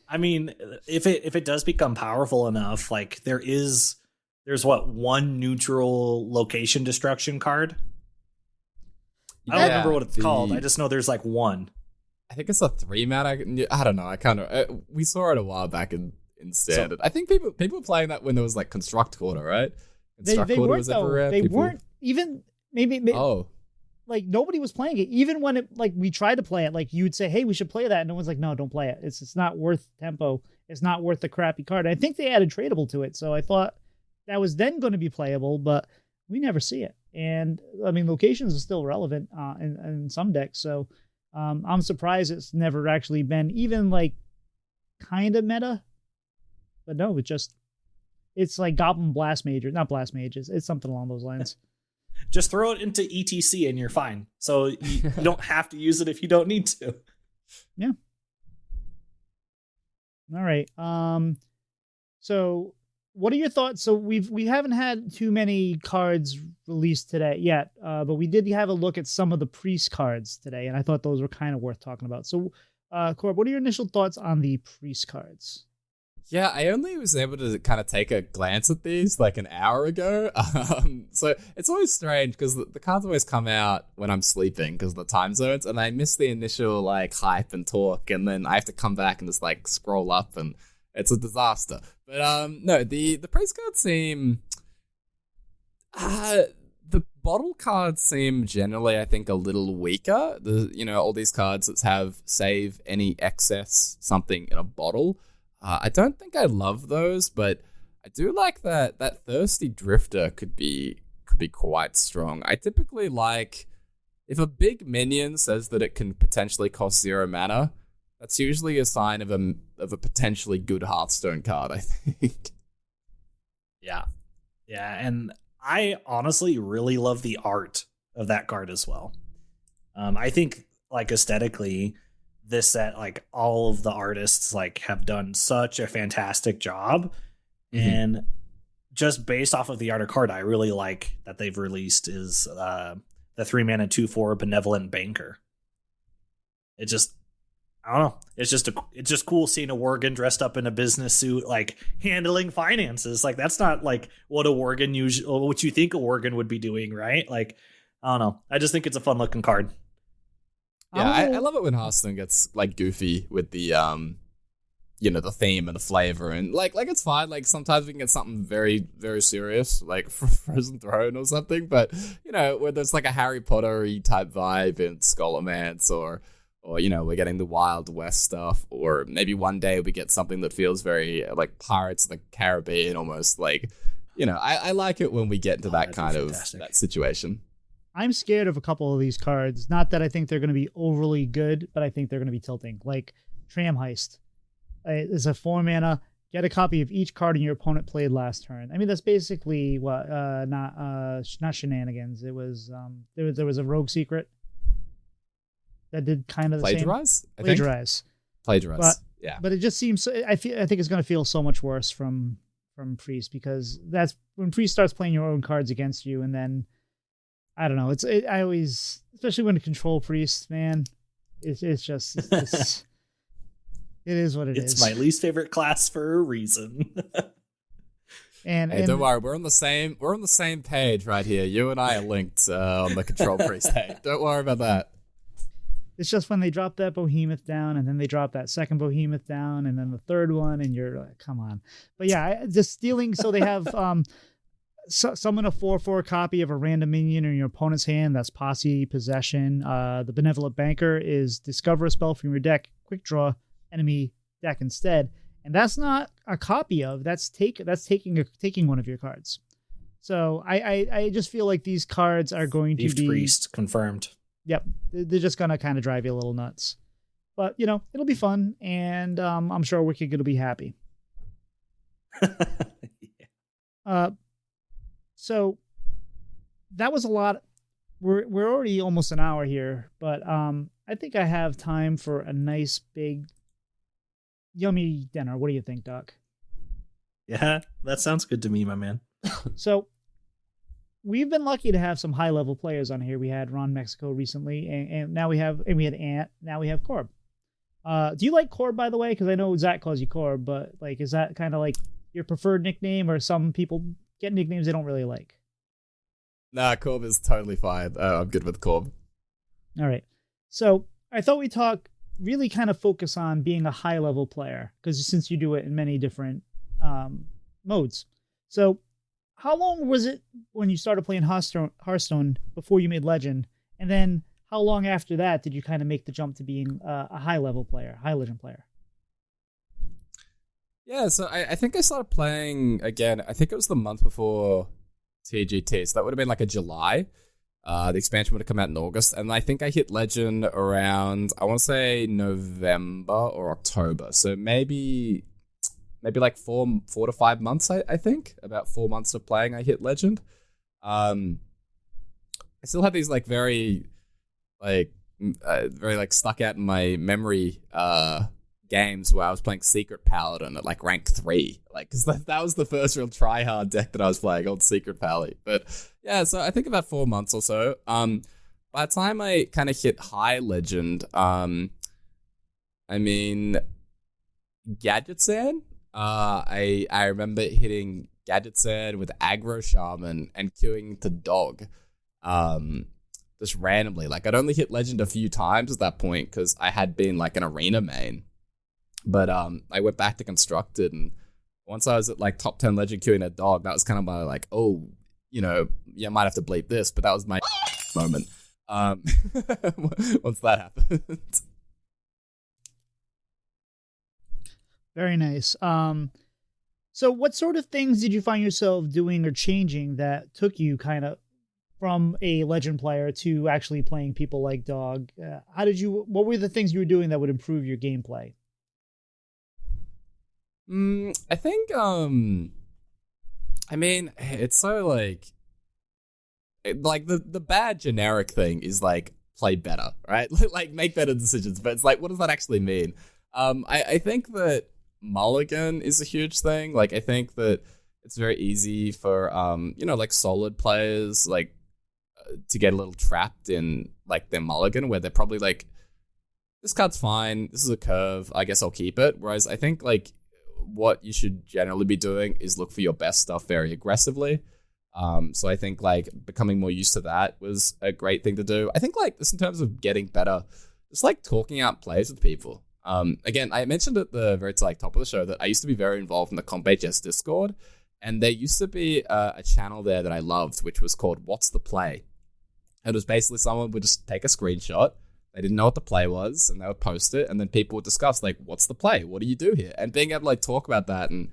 I mean, if it does become powerful enough, like there's one neutral location destruction card. I don't remember what it's called. I just know there's like one. I think it's a 3-mana. I don't know. I kind of we saw it a while back in standard. I think people were playing that when there was like construct quarter, right? Construct quarter was everywhere. They weren't even maybe. Oh, like nobody was playing it. Even when it like we tried to play it, like you'd say, "Hey, we should play that," and no one's like, "No, don't play it. It's not worth tempo. It's not worth the crappy card." I think they added tradable to it, so I thought that was then going to be playable, but we never see it. And I mean, locations are still relevant in some decks, so I'm surprised it's never actually been even like kind of meta. But no, it's like Goblin Blast Major, not Blast Mages. It's something along those lines. Just throw it into ETC and you're fine. So you don't have to use it if you don't need to. Yeah. All right. So what are your thoughts? So we haven't had too many cards released today yet, but we did have a look at some of the priest cards today, and I thought those were kind of worth talking about. So, Corb, what are your initial thoughts on the priest cards? Yeah, I only was able to kind of take a glance at these like an hour ago. So it's always strange because the cards always come out when I'm sleeping because of the time zones, and I miss the initial like hype and talk, and then I have to come back and just like scroll up, and it's a disaster. But no, the priest cards seem the bottle cards seem generally, I think, a little weaker. All these cards that have save any excess something in a bottle. I don't think I love those, but I do like that Thirsty Drifter could be quite strong. I typically like if a big minion says that it can potentially cost 0 mana, that's usually a sign of a potentially good Hearthstone card, I think. Yeah. Yeah, and I honestly really love the art of that card as well. I think like aesthetically, this set, like all of the artists like have done such a fantastic job. Mm-hmm. And just based off of the art of card, I really like that they've released is the 3-mana 2/4 Benevolent Banker. It just, I don't know. It's just cool seeing a Worgen dressed up in a business suit, like handling finances. Like that's not like what what you think a Worgen would be doing, right? Like, I don't know. I just think it's a fun looking card. Yeah, I love it when Hearthstone gets like goofy with the the theme and the flavor, and like it's fine. Like sometimes we can get something very, very serious, like Frozen Throne or something. But where there's like a Harry Potter-y type vibe in Scholomance, or we're getting the Wild West stuff, or maybe one day we get something that feels very like Pirates of the Caribbean, almost like I like it when we get into that kind of that situation. I'm scared of a couple of these cards. Not that I think they're going to be overly good, but I think they're going to be tilting. Like Tram Heist. It's a 4-mana. Get a copy of each card your opponent played last turn. I mean, that's basically what not Shenanigans. It was there was a Rogue Secret that did kind of the Plagiarize? same. Plagiarize. Plagiarize. Yeah. But it just seems. I think it's going to feel so much worse from Priest, because that's when Priest starts playing your own cards against you, and then. I don't know. I always, especially when to control Priest, man. It is what it is. It's my least favorite class for a reason. and don't worry, we're on the same page right here. You and I are linked on the control Priest. Hey, don't worry about that. It's just when they drop that Behemoth down, and then they drop that second Behemoth down, and then the third one, and you're like, come on. But yeah, just stealing. So they have. Summon a 4/4 copy of a random minion in your opponent's hand. That's Posse Possession. The Benevolent Banker is discover a spell from your deck, quick draw enemy deck instead, and that's not a copy of. That's taking one of your cards. So I just feel like these cards are going to be Priest confirmed. Yep, they're just gonna kind of drive you a little nuts, but it'll be fun, and I'm sure Wicked will be happy. So that was a lot. We're already almost an hour here, but I think I have time for a nice big yummy dinner. What do you think, Doc? Yeah, that sounds good to me, my man. So we've been lucky to have some high level players on here. We had Ron Mexico recently, and now we had Ant. Now we have Corb. Do you like Corb, by the way? Because I know Zach calls you Corb, but like, is that kind of like your preferred nickname, or some people get nicknames they don't really like? Nah, Corb is totally fine. I'm good with Corb. All right. So I thought we'd really kind of focus on being a high level player, because since you do it in many different modes. So how long was it when you started playing Hearthstone before you made Legend? And then how long after that did you kind of make the jump to being a high level player, high Legend player? Yeah, so I think I started playing again. I think it was the month before TGT, so that would have been like a July. The expansion would have come out in August, and I think I hit Legend around, I want to say November or October. So maybe like 4 to 5 months. I think about 4 months of playing, I hit Legend. I still have these like very stuck out in my memory games where I was playing Secret Paladin at like rank 3, like, because that was the first real try hard deck that I was playing, old Secret Pally. But yeah, so I think about 4 months or so. By the time I kind of hit high Legend, I mean, Gadgetsan, I remember hitting Gadgetzed with aggro shaman and queuing to dog, just randomly. Like I'd only hit legend a few times at that point because I had been like an arena main, but I went back to constructed, and once I was at like top 10 legend queuing a dog, that was kind of my like, oh, you know, yeah, I might have to bleep this, but that was my moment. Once that happened. Very nice. So what sort of things did you find yourself doing or changing that took you kind of from a legend player to actually playing people like Dog? What were the things you were doing that would improve your gameplay? I think, I mean, it's so like the bad generic thing is like play better, right? Like make better decisions, but it's like, what does that actually mean? I think that mulligan is a huge thing. Like I think that it's very easy for you know, like solid players like to get a little trapped in like their mulligan where they're probably like, this card's fine, this is a curve, I guess I'll keep it. Whereas I think like what you should generally be doing is look for your best stuff very aggressively. So I think like becoming more used to that was a great thing to do. I think like this in terms of getting better, just like talking out plays with people. Again, I mentioned at the very like top of the show that I used to be very involved in the CompHS Discord, and there used to be a channel there that I loved, which was called What's the Play? It was basically someone would just take a screenshot, they didn't know what the play was, and they would post it, and then people would discuss like, what's the play? What do you do here? And being able to like talk about that and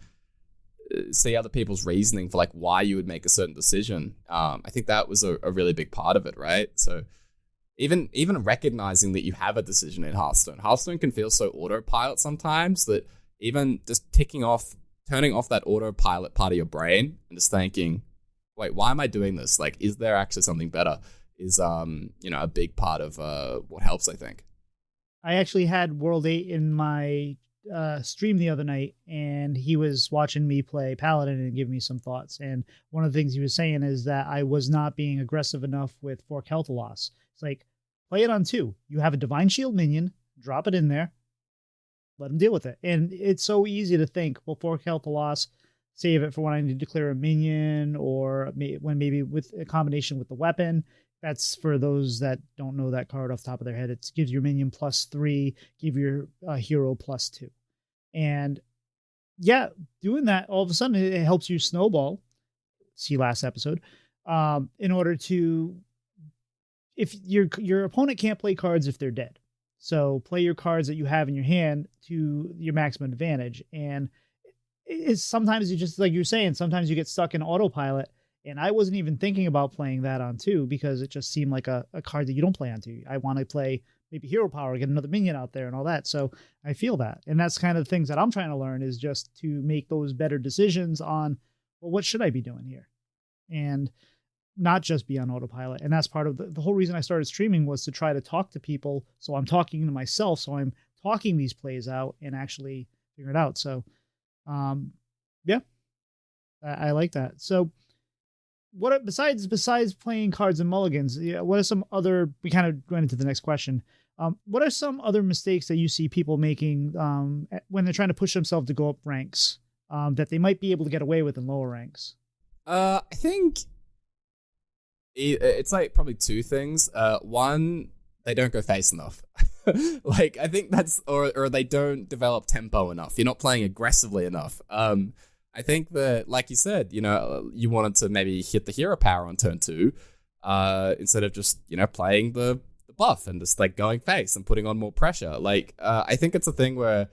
see other people's reasoning for like why you would make a certain decision. I think that was a really big part of it, right? So even recognizing that you have a decision in Hearthstone can feel so autopilot sometimes that even just turning off that autopilot part of your brain and just thinking, wait, why am I doing this? Like, is there actually something better? Is you know, a big part of what helps, I think. I actually had World 8 in my stream the other night, and he was watching me play Paladin and give me some thoughts. And one of the things he was saying is that I was not being aggressive enough with Fork Health Loss. It's like, play it on 2. You have a Divine Shield minion, drop it in there, let him deal with it. And it's so easy to think, well, Fork Health Loss, save it for when I need to clear a minion, or when maybe with a combination with the weapon. That's for those that don't know that card off the top of their head. It gives your minion +3, give your hero +2. And yeah, doing that, all of a sudden, it helps you snowball. See last episode. In order to, if your opponent can't play cards if they're dead. So play your cards that you have in your hand to your maximum advantage. And it's sometimes you just, like you're saying, sometimes you get stuck in autopilot. And I wasn't even thinking about playing that on 2 because it just seemed like a card that you don't play on 2. I want to play maybe hero power, get another minion out there and all that. So I feel that. And that's kind of the things that I'm trying to learn, is just to make those better decisions on, well, what should I be doing here? And not just be on autopilot. And that's part of the whole reason I started streaming, was to try to talk to people. So I'm talking to myself. So I'm talking these plays out and actually figure it out. So, yeah, I like that. So, what besides playing cards and mulligans, what are some other, we kind of went into the next question. What are some other mistakes that you see people making when they're trying to push themselves to go up ranks that they might be able to get away with in lower ranks? I think it's like probably 2 things. One, they don't go face enough. Like, I think that's, or they don't develop tempo enough. You're not playing aggressively enough. I think that, like you said, you know, you wanted to maybe hit the hero power on turn 2, instead of just, you know, playing the buff and just like going face and putting on more pressure. Like, I think it's a thing where,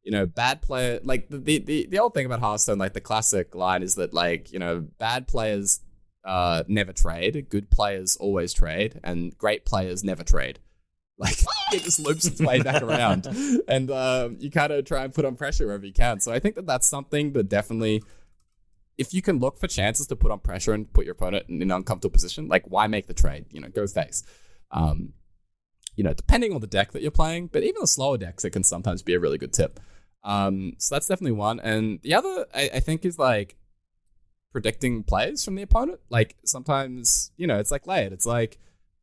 you know, bad player, like the old thing about Hearthstone, like the classic line is that, like, you know, bad players never trade, good players always trade, and great players never trade. Like, it just loops its way back around, and you kind of try and put on pressure wherever you can. So I think that that's something that definitely, if you can look for chances to put on pressure and put your opponent in an uncomfortable position, like, why make the trade? You know, go face. You know, depending on the deck that you're playing, but even the slower decks, it can sometimes be a really good tip. So that's definitely one. And the other, I think, is like predicting plays from the opponent. Like, sometimes, you know, it's like layered. It's like,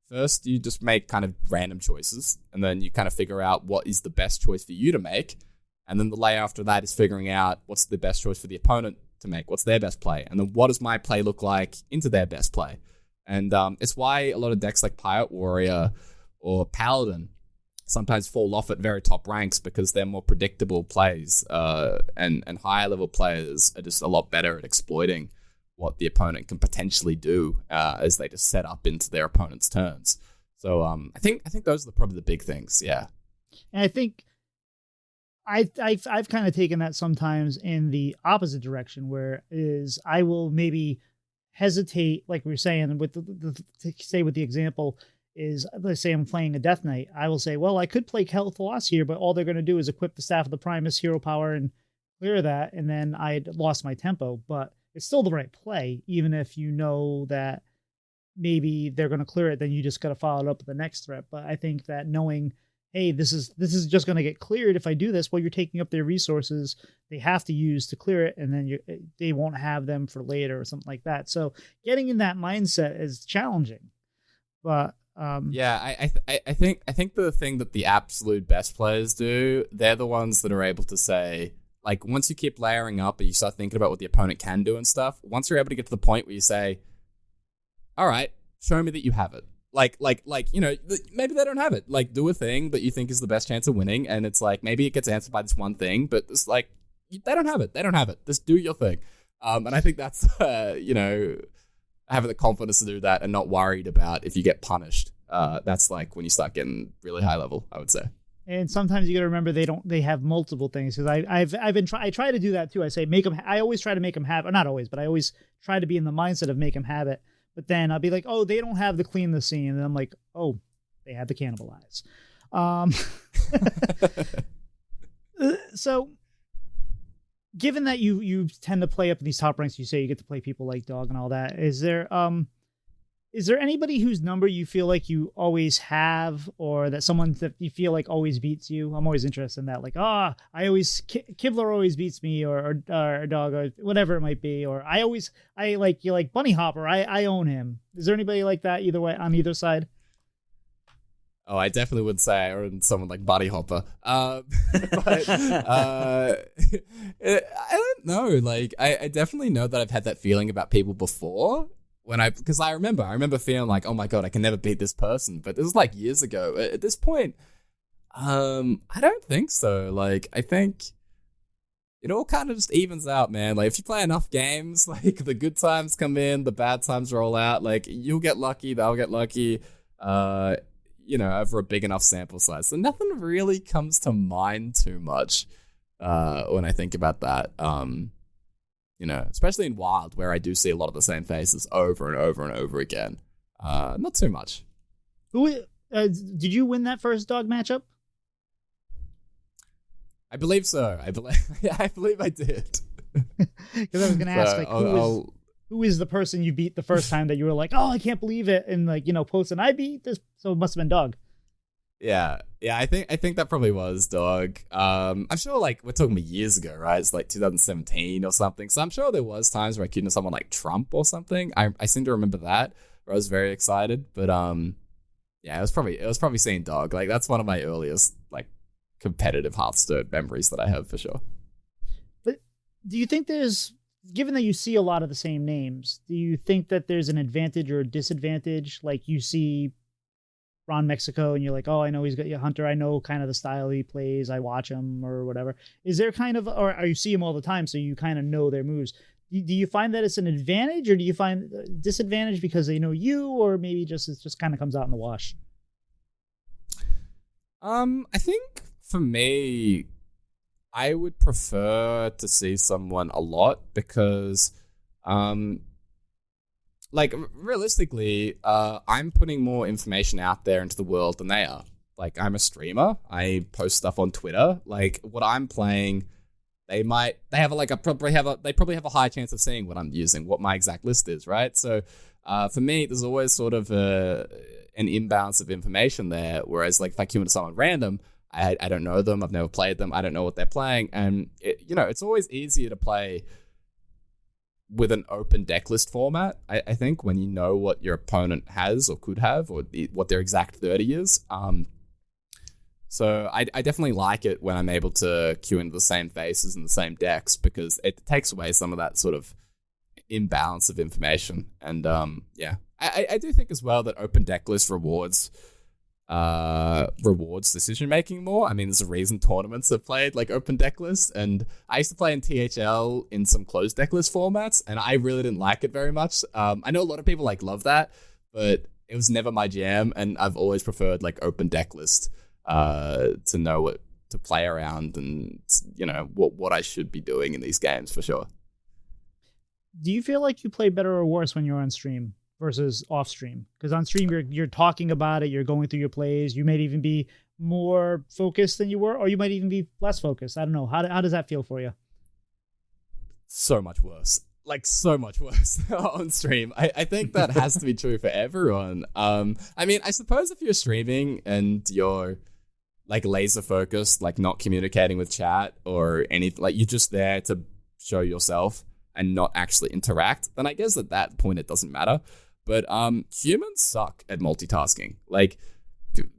first, you just make kind of random choices, and then you kind of figure out what is the best choice for you to make, And then the layer after that is figuring out what's the best choice for the opponent to make, what's their best play, and then what does my play look like into their best play. And it's why a lot of decks like Pirate Warrior or Paladin sometimes fall off at very top ranks, because they're more predictable plays, and higher level players are just a lot better at exploiting what the opponent can potentially do as they just set up into their opponent's turns. So I think those are probably the big things. Yeah, and I think I've kind of taken that sometimes in the opposite direction, where is I will maybe hesitate, like we were saying with the example is, let's say I'm playing a Death Knight, I will say, well, I could play Health Loss here, but all they're going to do is equip the Staff of the Primus, hero power, and clear that, and then I'd lost my tempo. But it's still the right play, even if you know that maybe they're going to clear it, then you just got to follow it up with the next threat. But I think that knowing, hey, this is just going to get cleared if I do this, well, you're taking up their resources they have to use to clear it, and then they won't have them for later or something like that. So getting in that mindset is challenging. But yeah, I think the thing that the absolute best players do, they're the ones that are able to say, like, once you keep layering up and you start thinking about what the opponent can do and stuff, once you're able to get to the point where you say, all right, show me that you have it. Like, you know, maybe they don't have it. Like, do a thing that you think is the best chance of winning, and it's like, maybe it gets answered by this one thing, but it's like, they don't have it. They don't have it. Just do your thing. And I think that's, you know, having the confidence to do that and not worried about if you get punished. That's like when you start getting really high level, I would say. And sometimes you got to remember they have multiple things, because I try to do that too. I say I always try to make them have, or not always, but I always try to be in the mindset of make them have it. But then I'll be like, oh, they don't have the clean the scene, and I'm like, oh, they have the cannibalize. So, given that you tend to play up in these top ranks, you say you get to play people like Dog and all that. Is there anybody whose number you feel like you always have, or that someone that you feel like always beats you? I'm always interested in that. Like, Kibler always beats me, or Dog, or whatever it might be. Or I like Bunny Hopper. I own him. Is there anybody like that either way on either side? Oh, I definitely would say I own someone like Bunny Hopper. But I don't know. Like, I definitely know that I've had that feeling about people before. Because I remember feeling like, oh my God, I can never beat this person. But this was like years ago. At this point, I don't think so. Like, I think it all kind of just evens out, man. Like, if you play enough games, like, the good times come in, the bad times roll out. Like, you'll get lucky, they'll get lucky, you know, over a big enough sample size. So nothing really comes to mind too much when I think about that. You know, especially in Wild, where I do see a lot of the same faces over and over and over again. Not too much. Did you win that first Dog matchup? I believe so. I believe I did. Because I was going to ask, like, who is the person you beat the first time that you were like, oh, I can't believe it, and, like, you know, posting, I beat this, so it must have been Dog. Yeah, I think that probably was Dog. I'm sure, like, we're talking about years ago, right? It's like 2017 or something. So I'm sure there was times where I could know someone like Trump or something. I seem to remember that, where I was very excited. But yeah, it was probably seeing Dog. Like, that's one of my earliest, like, competitive Hearthstone memories that I have for sure. But do you think given that you see a lot of the same names, do you think that there's an advantage or a disadvantage? Like, you see Ron Mexico and you're like, oh, I know he's got your Hunter. I know kind of the style he plays. I watch him or whatever. Is there kind of, or you see him all the time, so you kind of know their moves. Do you find that it's an advantage, or do you find a disadvantage because they know you, or maybe it just kind of comes out in the wash? I think for me, I would prefer to see someone a lot because, like, realistically, I'm putting more information out there into the world than they are. Like, I'm a streamer. I post stuff on Twitter. Like, what I'm playing, they probably have a high chance of seeing what I'm using, what my exact list is, right? So, for me, there's always sort of an imbalance of information there. Whereas, like, if I queue into someone random, I don't know them. I've never played them. I don't know what they're playing. And, it's always easier to play with an open deck list format, I think, when you know what your opponent has or could have, or what their exact 30 is. So I definitely like it when I'm able to queue into the same faces and the same decks, because it takes away some of that sort of imbalance of information. And yeah, I do think as well that open deck list rewards decision making more. I mean, there's a reason tournaments have played like open deck lists, and I used to play in THL in some closed deck list formats, and I really didn't like it very much. I know a lot of people like love that, but it was never my jam, and I've always preferred like open deck list to know what to play around, and you know what I should be doing in these games for sure. Do you feel like you play better or worse when you're on stream versus off stream? Because on stream you're talking about it, you're going through your plays, you might even be more focused than you were, or you might even be less focused. I don't know. How does that feel for you? So much worse. Like so much worse on stream. I think that has to be true for everyone. I mean, I suppose if you're streaming and you're like laser focused, like not communicating with chat or anything, like you're just there to show yourself and not actually interact, then I guess at that point it doesn't matter. But humans suck at multitasking. Like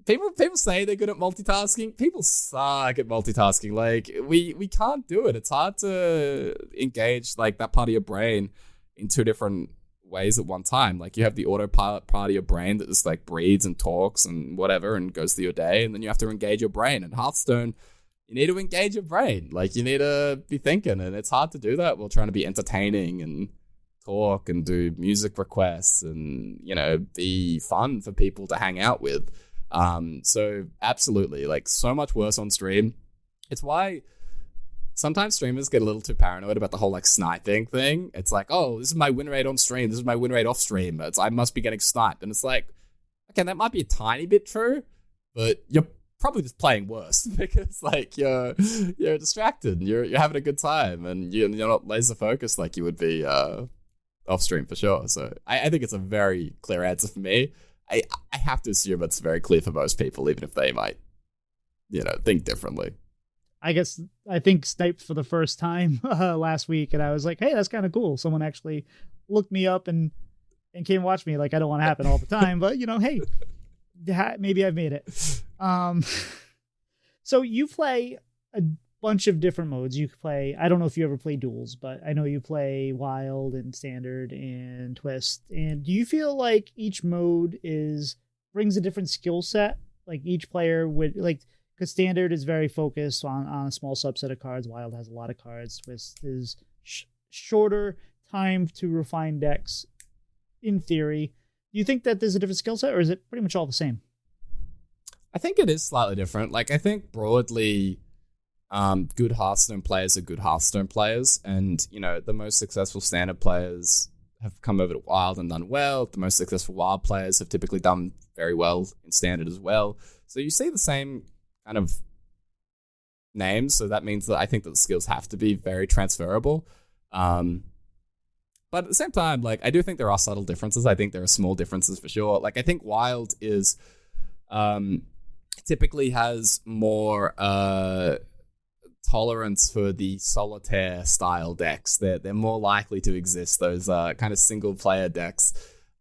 people say they're good at multitasking. People suck at multitasking. Like we can't do it. It's hard to engage like that part of your brain in two different ways at one time. Like you have the autopilot part of your brain that just like breathes and talks and whatever and goes through your day, and then you have to engage your brain. And Hearthstone, you need to engage your brain. Like you need to be thinking, and it's hard to do that while trying to be entertaining and talk and do music requests and, you know, be fun for people to hang out with. So absolutely, like so much worse on stream. It's why sometimes streamers get a little too paranoid about the whole like sniping thing. It's like, oh, this is my win rate on stream, this is my win rate off stream. I must be getting sniped. And it's like, okay, that might be a tiny bit true, but you're probably just playing worse because like you're distracted, you're having a good time, and you're not laser focused like you would be off stream for sure. So I think it's a very clear answer for me. I have to assume it's very clear for most people, even if they might, you know, think differently. I guess I think sniped for the first time last week, and I was like, hey, that's kind of cool. Someone actually looked me up and came and watched me. Like, I don't want to happen all the time, but you know, hey, maybe I've made it. So you play a bunch of different modes. You play, I don't know if you ever play duels, but I know you play wild and standard and twist. And do you feel like each mode brings a different skill set? Like each player would like, because standard is very focused on a small subset of cards. Wild has a lot of cards. Twist is shorter time to refine decks in theory. Do you think that there's a different skill set, or is it pretty much all the same? I think it is slightly different. Like I think broadly, good Hearthstone players are good Hearthstone players, and you know the most successful standard players have come over to Wild and done well. The most successful Wild players have typically done very well in standard as well. So you see the same kind of names, so that means that I think that the skills have to be very transferable. But at the same time, like I do think there are subtle differences. I think there are small differences for sure. Like I think Wild is typically has more tolerance for the solitaire style decks. They're more likely to exist, those kind of single player decks.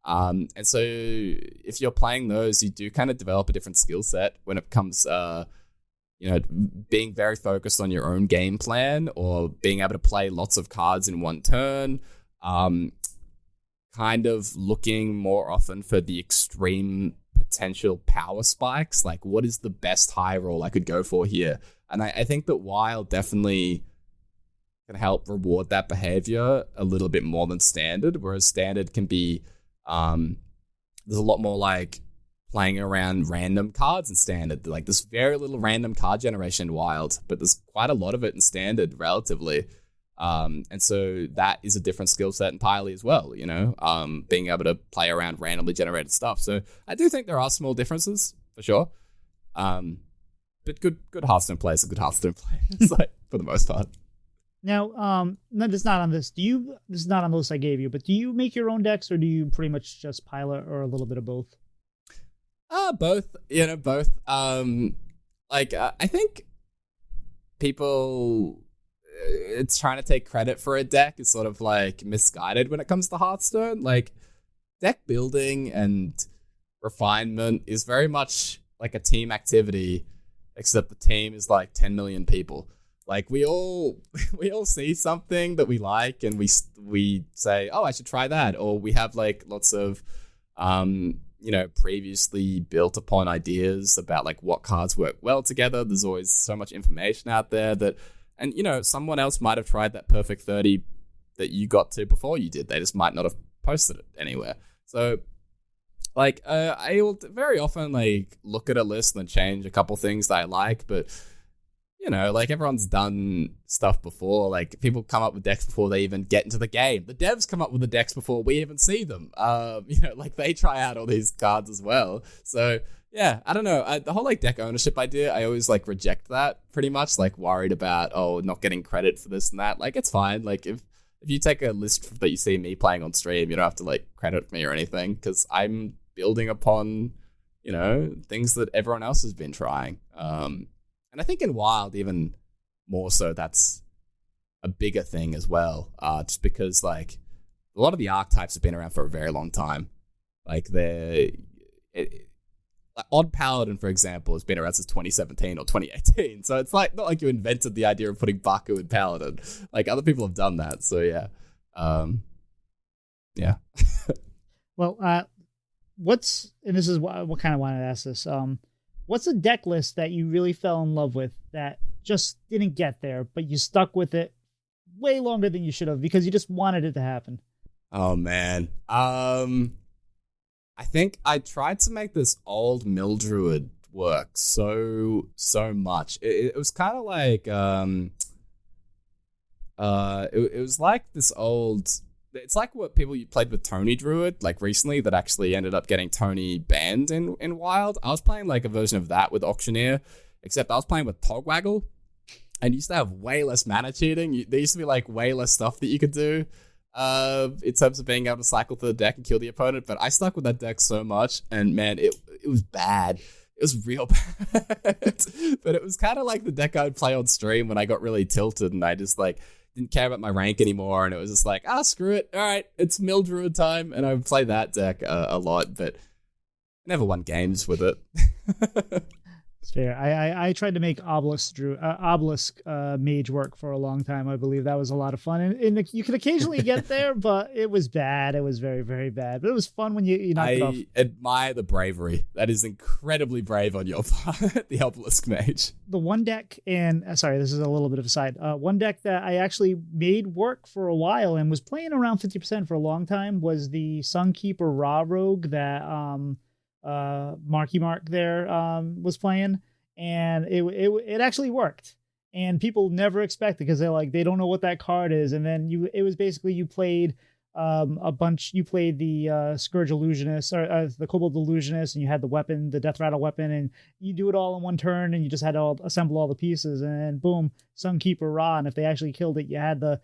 And so if you're playing those, you do kind of develop a different skill set when it comes, you know, being very focused on your own game plan, or being able to play lots of cards in one turn, kind of looking more often for the extreme potential power spikes. Like, what is the best high roll I could go for here? And I think that Wild definitely can help reward that behavior a little bit more than standard, whereas standard can be, there's a lot more like playing around random cards in standard. Like there's very little random card generation in Wild, but there's quite a lot of it in standard relatively. And so that is a different skill set entirely as well, you know, being able to play around randomly generated stuff. So I do think there are small differences for sure. But good Hearthstone players are good Hearthstone players, like for the most part. Now, no, this is not on this. This is not on the list I gave you, but do you make your own decks, or do you pretty much just pilot, or a little bit of both? Both, you know, both. I think people, it's trying to take credit for a deck is sort of like misguided when it comes to Hearthstone. Like deck building and refinement is very much like a team activity. except the team is like 10 million people. Like we all see something that we like, and we say, oh, I should try that, or we have like lots of previously built upon ideas about like what cards work well together. There's always so much information out there and someone else might have tried that perfect 30 that you got to before you did. They just might not have posted it anywhere. So like I will very often like look at a list and change a couple things that I like, but like everyone's done stuff before. Like people come up with decks before they even get into the game. The devs come up with the decks before we even see them. Like they try out all these cards as well. So yeah, I don't know. The whole like deck ownership idea, I always like reject that pretty much. Like worried about not getting credit for this and that. Like it's fine. Like if you take a list that you see me playing on stream, you don't have to like credit me or anything, because I'm building upon things that everyone else has been trying. And I think in Wild, even more so, that's a bigger thing as well. Just because, like, a lot of the archetypes have been around for a very long time. Like, Odd Paladin, for example, has been around since 2017 or 2018. So it's like not like you invented the idea of putting Baku in Paladin. Like, other people have done that. So, yeah. Yeah. Well, and this is what kind of wanted to ask this. What's a deck list that you really fell in love with that just didn't get there, but you stuck with it way longer than you should have because you just wanted it to happen? Oh, man. I think I tried to make this old Mildruid work so much. It was kind of like, it was like this old... It's like what people you played with Tony Druid, like recently, that actually ended up getting Tony banned in Wild. I was playing like a version of that with Auctioneer, except I was playing with Togwaggle, and used to have way less mana cheating. There used to be like way less stuff that you could do in terms of being able to cycle through the deck and kill the opponent. But I stuck with that deck so much, and man, it was bad. It was real bad. But it was kind of like the deck I'd play on stream when I got really tilted, and I just like didn't care about my rank anymore, and it was just like, screw it, all right, it's Mildruid time, and I would play that deck a lot, but never won games with it. It's fair. I tried to make Obelisk Mage work for a long time. I believe that was a lot of fun, and you could occasionally get there, but it was bad. It was very, very bad, but it was fun when you knocked it off. I admire the bravery. That is incredibly brave on your part, the Obelisk Mage. The one deck, and sorry, this is a little bit of a side. One deck that I actually made work for a while and was playing around 50% for a long time was the Sunkeeper Raw Rogue that Marky Mark there was playing, and it actually worked, and people never expect it because they don't know what that card is. And then it was basically you played you played the Scourge Illusionist or the Kobold Illusionist, and you had the weapon, the Death Rattle weapon, and you do it all in one turn, and you just had to assemble all the pieces, and then boom, Sunkeeper Ra. And if they actually killed it, you had the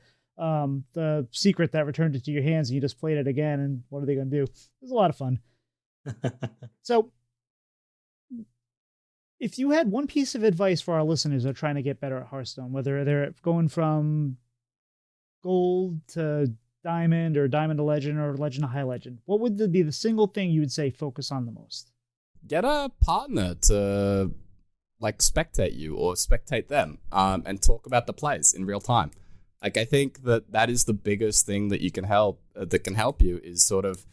secret that returned it to your hands, and you just played it again. And what are they going to do? It was a lot of fun. So if you had one piece of advice for our listeners that are trying to get better at Hearthstone, whether they're going from gold to diamond or diamond to legend or legend to high legend, what would be the single thing you would say focus on the most? Get a partner to like spectate you or spectate them, and talk about the plays in real time. Like, I think that is the biggest thing that can help you is sort of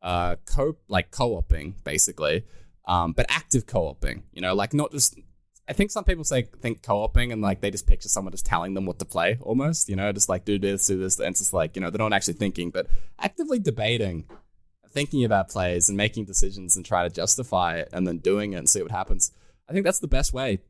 co-oping basically, but active co-oping, like not just, I think some people think co-oping and like they just picture someone just telling them what to play almost, just like do this, and it's just like, they're not actually thinking, but actively debating, thinking about plays and making decisions and try to justify it and then doing it and see what happens. I think that's the best way,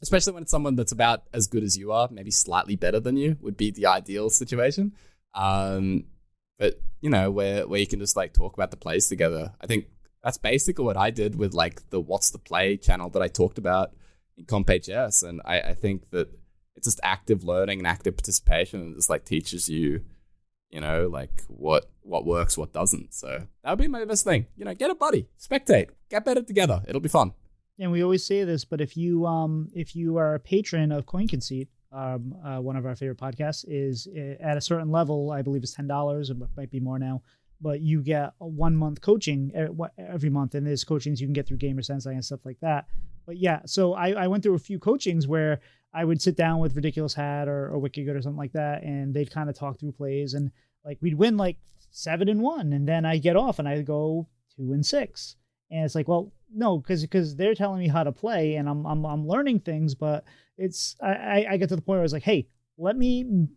especially when it's someone that's about as good as you are, maybe slightly better than you would be the ideal situation. But where you can just like talk about the plays together. I think that's basically what I did with like the What's the Play channel that I talked about in CompHS. And I think that it's just active learning and active participation, and just like teaches you, like what works, what doesn't. So that would be my best thing. Get a buddy, spectate, get better together. It'll be fun. And we always say this, but if you are a patron of Coin Conceit, one of our favorite podcasts, is at a certain level, I believe it's $10, it might be more now. but you get a 1 month coaching every month, and there's coachings you can get through Gamer Sensei and stuff like that. But yeah, so I went through a few coachings where I would sit down with Ridiculous Hat or Wicked Good or something like that, and they'd kind of talk through plays, and like we'd win like 7-1, and then I get off and I go 2-6, and it's like, well, no, because they're telling me how to play, and I'm learning things, but it's I get to the point where it's like, hey, let me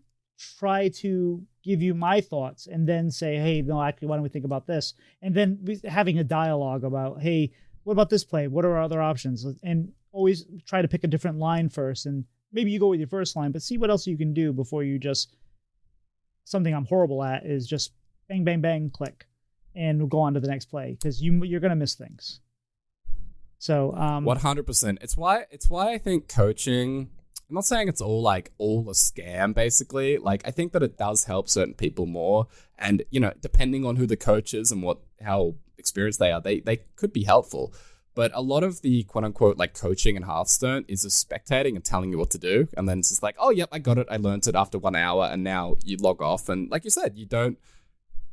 try to give you my thoughts, and then say, hey, no, actually, why don't we think about this, and then having a dialogue about, hey, what about this play? What are our other options? And always try to pick a different line first, and maybe you go with your first line, but see what else you can do before you just, something I'm horrible at is just bang, bang, bang, click, and we'll go on to the next play, because you're going to miss things. So 100%. It's why I think coaching, I'm not saying it's all a scam, basically. Like, I think that it does help certain people more, and depending on who the coach is and how experienced they are, they could be helpful. But a lot of the quote unquote like coaching in Hearthstone is just spectating and telling you what to do, and then it's just like, oh yep, I got it, I learned it after 1 hour, and now you log off, and like you said,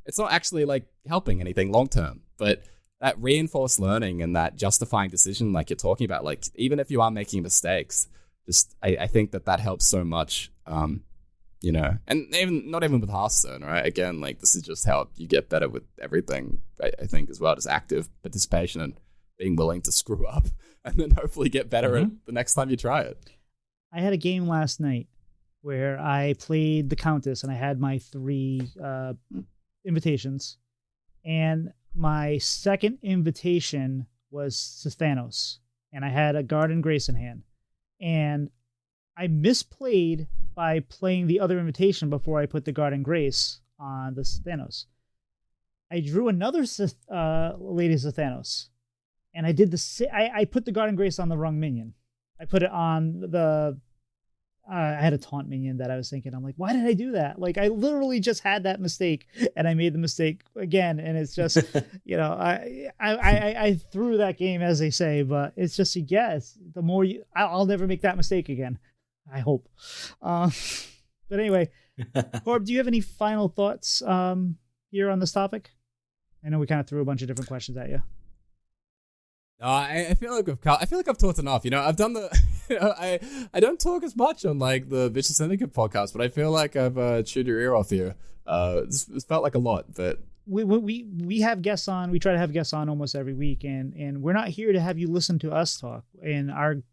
it's not actually like helping anything long term. But that reinforced learning and that justifying decision, like you're talking about, like even if you are making mistakes, just I think that helps so much. And not even with Hearthstone, right? Again, like this is just how you get better with everything. I think as well, just active participation and being willing to screw up, and then hopefully get better at the next time you try it. I had a game last night where I played the Countess, and I had my 3 invitations, and my second invitation was Thanos, and I had a Garden Grace in hand, and I misplayed by playing the other invitation before I put the Garden Grace on the Thanos. I drew another Lady Thanos, and I did I put the Garden Grace on the wrong minion. I put it on the I had a taunt minion that I was thinking, I'm like, why did I do that? Like, I literally just had that mistake, and I made the mistake again, and it's just, I threw that game, as they say, but it's just, the more I'll never make that mistake again. I hope. But anyway, Corb, do you have any final thoughts here on this topic? I know we kind of threw a bunch of different questions at you. I feel like I've talked enough. I've done I don't talk as much on like the Vicious Syndicate podcast, but I feel like I've chewed your ear off here. It's felt like a lot, but we have guests on. We try to have guests on almost every week, and we're not here to have you listen to us talk. And our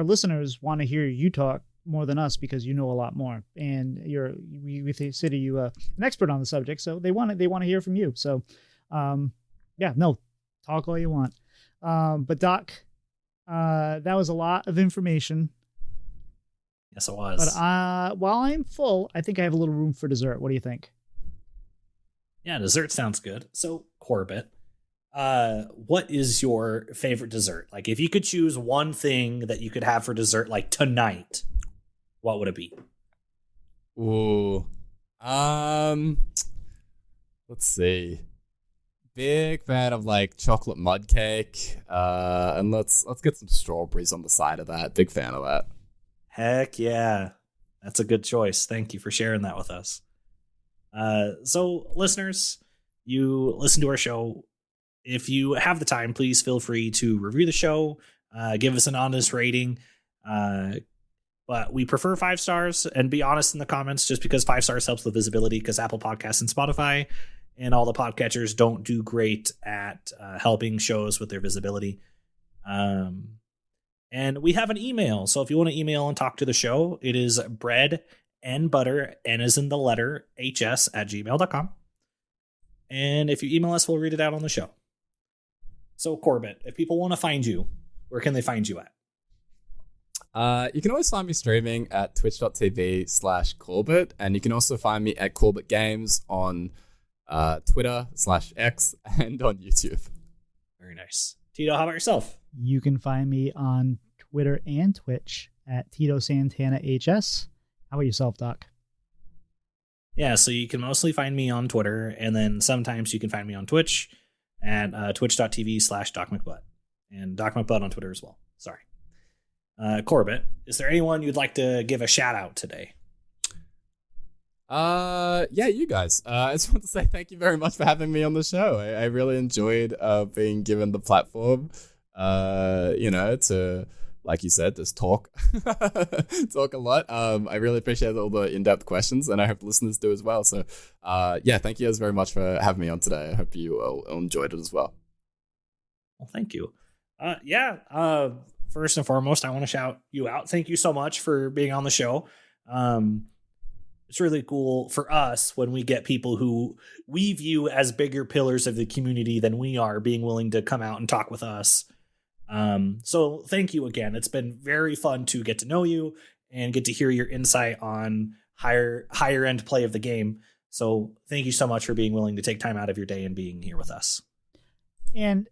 listeners want to hear you talk more than us, because you know a lot more, and we consider you an expert on the subject. So they want to hear from you. So, talk all you want. But Doc, that was a lot of information. Yes, it was. But while I'm full, I think I have a little room for dessert. What do you think? Yeah, dessert sounds good. So, Corbett, what is your favorite dessert? Like, if you could choose one thing that you could have for dessert, like tonight, what would it be? Ooh, let's see. Big fan of like chocolate mud cake, and let's get some strawberries on the side of that. Big fan of that. Heck yeah, that's a good choice. Thank you for sharing that with us. So listeners, you listen to our show. If you have the time, please feel free to review the show, give us an honest rating. But we prefer 5 stars, and be honest in the comments, just because 5 stars helps with visibility, because Apple Podcasts and Spotify and all the podcatchers don't do great at helping shows with their visibility. And we have an email. So if you want to email and talk to the show, it is bread and butter, and is in the letter hs@gmail.com. And if you email us, we'll read it out on the show. So Corbett, if people want to find you, where can they find you at? You can always find me streaming at twitch.tv/Corbett, and you can also find me at Corbett Games on Twitter/X and on YouTube. Very nice. Tito, how about yourself? You can find me on Twitter and Twitch at Tito Santana HS. How about yourself, Doc? Yeah, so you can mostly find me on Twitter, and then sometimes you can find me on Twitch at twitch.tv/DocMcButt, and Doc McButt on Twitter as well. Sorry. Corbett, is there anyone you'd like to give a shout out today? Yeah, you guys. I just want to say thank you very much for having me on the show. I really enjoyed being given the platform, to, like you said, just talk, talk a lot. I really appreciate all the in-depth questions, and I hope listeners do as well. So, yeah, thank you guys very much for having me on today. I hope you all enjoyed it as well. Well, thank you. First and foremost, I want to shout you out. Thank you so much for being on the show. It's really cool for us when we get people who we view as bigger pillars of the community than we are being willing to come out and talk with us. So thank you again. It's been very fun to get to know you and get to hear your insight on higher end play of the game. So thank you so much for being willing to take time out of your day and being here with us. And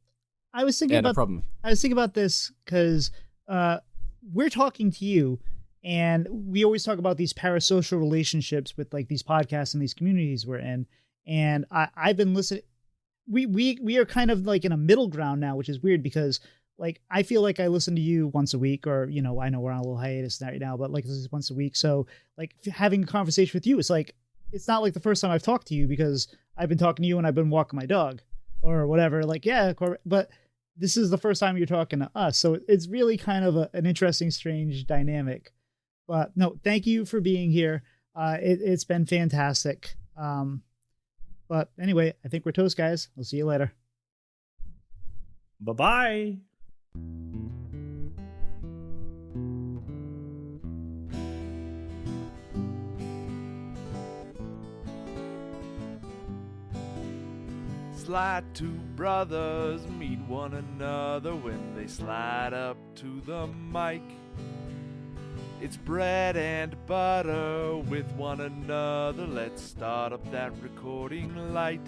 I was thinking I was thinking about this because we're talking to you, and we always talk about these parasocial relationships with like these podcasts and these communities we're in. And I've been listening. We are kind of like in a middle ground now, which is weird because like I feel like I listen to you once a week, or I know we're on a little hiatus right now, but like this is once a week. So like having a conversation with you, it's like it's not like the first time I've talked to you because I've been talking to you and I've been walking my dog or whatever. Like yeah, but this is the first time you're talking to us, so it's really kind of an interesting, strange dynamic. But no, thank you for being here. It's been fantastic. But anyway, I think we're toast, guys. We'll see you later. Bye-bye. Slide two brothers meet one another when they slide up to the mic. It's bread and butter with one another. Let's start up that recording light.